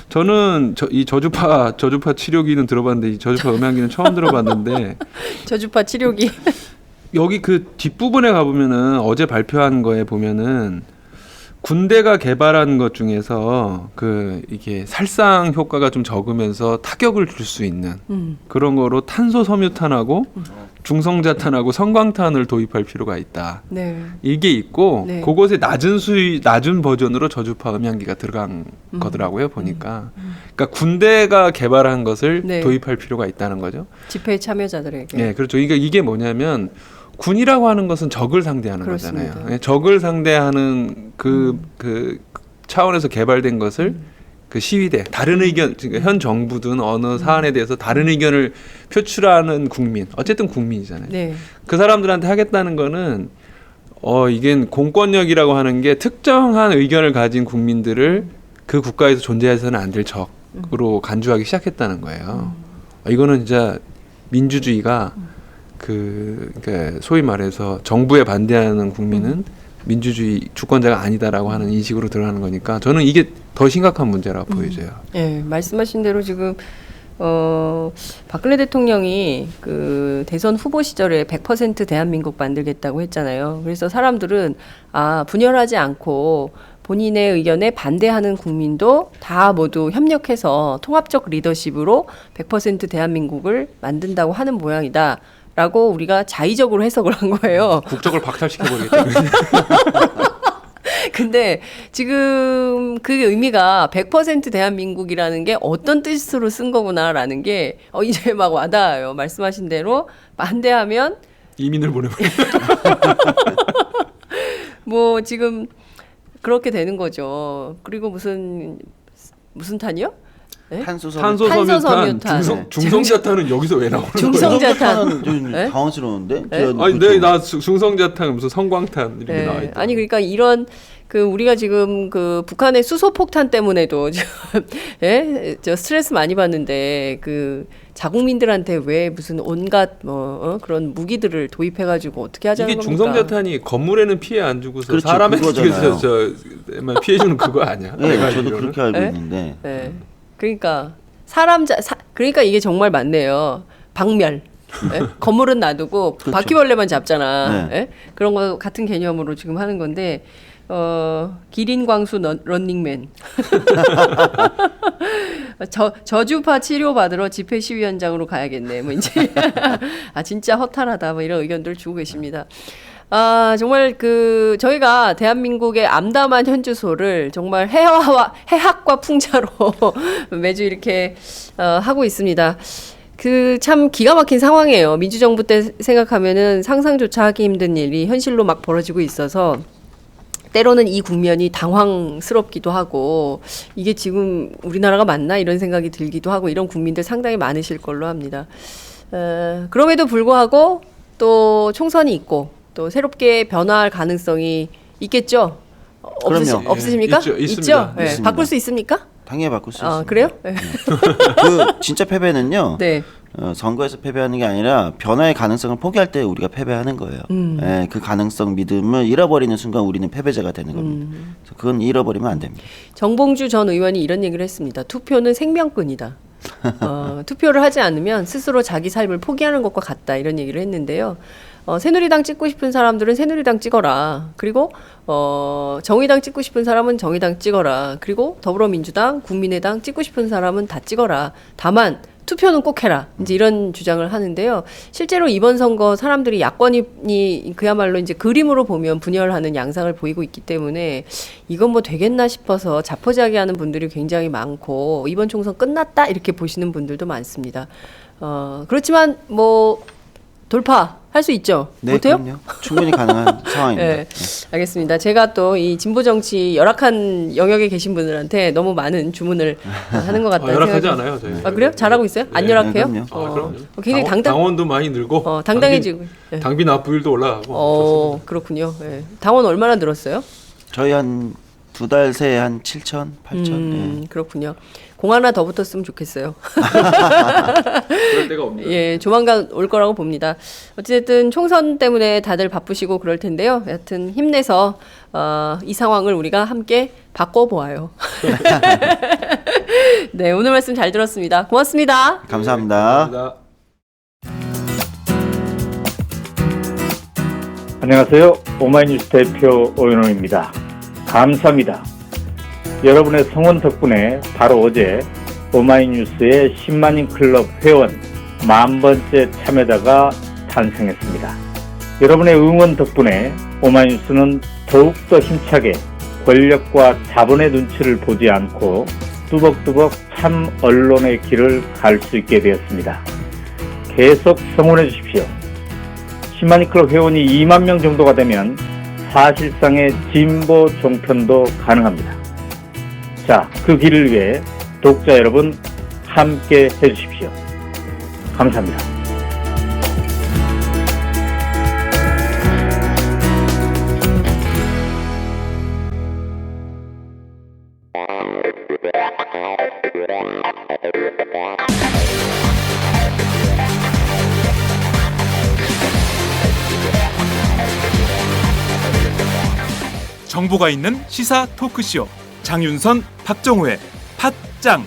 저는 이 저주파 치료기는 들어봤는데 이 저주파 음향기는 처음 들어봤는데 저주파 치료기. 여기 그 뒷부분에 가보면은 어제 발표한 거에 보면은 군대가 개발한 것 중에서 이게 살상 효과가 좀 적으면서 타격을 줄 수 있는 그런 거로 탄소 섬유탄하고 중성자탄하고 성광탄을 도입할 필요가 있다. 네. 이게 있고 네. 그곳에 낮은 버전으로 저주파 음향기가 들어간 거더라고요 보니까. 그러니까 군대가 개발한 것을 네. 도입할 필요가 있다는 거죠. 집회 참여자들에게. 네, 그렇죠. 그러니까 이게 뭐냐면 군이라고 하는 것은 적을 상대하는 그렇습니다. 거잖아요. 네, 적을 상대하는 그 차원에서 개발된 것을 그 시위대 다른 의견, 그러니까 현 정부든 어느 사안에 대해서 다른 의견을 표출하는 국민, 어쨌든 국민이잖아요. 네. 그 사람들한테 하겠다는 거는 이게 공권력이라고 하는 게 특정한 의견을 가진 국민들을 그 국가에서 존재해서는 안 될 적으로 간주하기 시작했다는 거예요. 이거는 진짜 민주주의가 그러니까 소위 말해서 정부에 반대하는 국민은 민주주의 주권자가 아니다라고 하는 인식으로 들어가는 거니까 저는 이게 더 심각한 문제라고 보여져요. 네, 말씀하신 대로 지금 박근혜 대통령이 그 대선 후보 시절에 100% 대한민국 만들겠다고 했잖아요. 그래서 사람들은 분열하지 않고 본인의 의견에 반대하는 국민도 다 모두 협력해서 통합적 리더십으로 100% 대한민국을 만든다고 하는 모양이다. 라고 우리가 자의적으로 해석을 한 거예요. 국적을 박탈시켜버리겠다. 근데 지금 그 의미가 100% 대한민국이라는 게 어떤 뜻으로 쓴 거구나라는 게 이제 막 와닿아요. 말씀하신 대로 반대하면 이민을 보내버려. 뭐 지금 그렇게 되는 거죠. 그리고 무슨 탄이요? 네? 탄소섬유탄. 중성자탄은 여기서 왜 나오는 거예요? 중성자탄. 좀 네? 당황스러운데. 네? 아니, 나 중성자탄 무슨 성광탄 이렇게 네. 나와 있다. 아니 그러니까 이런 우리가 지금 북한의 수소폭탄 때문에도 예? 저 스트레스 많이 받는데 자국민들한테 왜 무슨 온갖 그런 무기들을 도입해가지고 어떻게 하자는 이게 겁니까? 중성자탄이 건물에는 피해 안 주고서 그렇죠, 사람에게 그거잖아요. 피해 주는 그거 아니야? 네, 내가 저도 알기로는. 그렇게 알고 네? 있는데. 네. 그러니까 그러니까 이게 정말 맞네요. 박멸. 예? 건물은 놔두고 그렇죠. 바퀴벌레만 잡잖아. 네. 예? 그런 거 같은 개념으로 지금 하는 건데 기린 광수 런닝맨. 저주파 치료 받으러 집회 시위 현장으로 가야겠네. 뭐 이제 아 진짜 허탈하다. 뭐 이런 의견들 주고 계십니다. 아 정말 저희가 대한민국의 암담한 현주소를 정말 해학과 풍자로 매주 이렇게 하고 있습니다. 참 기가 막힌 상황이에요. 민주정부 때 생각하면은 상상조차 하기 힘든 일이 현실로 막 벌어지고 있어서 때로는 이 국면이 당황스럽기도 하고 이게 지금 우리나라가 맞나 이런 생각이 들기도 하고 이런 국민들 상당히 많으실 걸로 합니다. 그럼에도 불구하고 또 총선이 있고 또 새롭게 변화할 가능성이 있겠죠? 그럼요. 없으십니까? 있습니다. 네. 있습니다. 바꿀 수 있습니까? 당연히 바꿀 수 있습니다. 그래요? 네. 진짜 패배는요. 네. 선거에서 패배하는 게 아니라 변화의 가능성을 포기할 때 우리가 패배하는 거예요. 예, 그 가능성 믿음을 잃어버리는 순간 우리는 패배자가 되는 겁니다. 그래서 그건 잃어버리면 안 됩니다. 정봉주 전 의원이 이런 얘기를 했습니다. 투표는 생명끈이다. 투표를 하지 않으면 스스로 자기 삶을 포기하는 것과 같다 이런 얘기를 했는데요. 새누리당 찍고 싶은 사람들은 새누리당 찍어라. 그리고 정의당 찍고 싶은 사람은 정의당 찍어라. 그리고 더불어민주당, 국민의당 찍고 싶은 사람은 다 찍어라. 다만 투표는 꼭 해라. 이제 이런 주장을 하는데요. 실제로 이번 선거 사람들이 야권이 그야말로 이제 그림으로 보면 분열하는 양상을 보이고 있기 때문에 이건 뭐 되겠나 싶어서 자포자기하는 분들이 굉장히 많고 이번 총선 끝났다 이렇게 보시는 분들도 많습니다. 그렇지만 뭐 돌파할 수 있죠. 네, 못해요? 그럼요. 충분히 가능한 상황입니다. 네, 알겠습니다. 제가 또 이 진보 정치 열악한 영역에 계신 분들한테 너무 많은 주문을 하는 것 같다는 열악하지 생각이. 않아요. 저희. 아 그래요? 잘하고 있어요? 안 열악해요? 네, 그럼요. 그럼요. 굉장히 당원도 많이 늘고 당당해지고. 네. 당비 납부율도 올라가고. 그렇군요. 네. 당원 얼마나 늘었어요? 저희 한 2달 새에 한 7천, 8천. 예. 그렇군요. 공 하나 더 붙었으면 좋겠어요. 그럴 때가 없네요. 예, 조만간 올 거라고 봅니다. 어쨌든 총선 때문에 다들 바쁘시고 그럴 텐데요. 여하튼 힘내서 이 상황을 우리가 함께 바꿔보아요. 네, 오늘 말씀 잘 들었습니다. 고맙습니다. 감사합니다. 감사합니다. 안녕하세요. 오마이뉴스 대표 오연호입니다. 감사합니다. 여러분의 성원 덕분에 바로 어제 오마이뉴스의 10만인 클럽 회원 10,000번째 참여자가 탄생했습니다. 여러분의 응원 덕분에 오마이뉴스는 더욱더 힘차게 권력과 자본의 눈치를 보지 않고 뚜벅뚜벅 참 언론의 길을 갈 수 있게 되었습니다. 계속 성원해 주십시오. 10만인 클럽 회원이 2만 명 정도가 되면 사실상의 진보 종편도 가능합니다. 자, 그 길을 위해 독자 여러분 함께 해주십시오. 감사합니다. 정보가 있는 시사 토크쇼 장윤선, 박정호의 팟짱.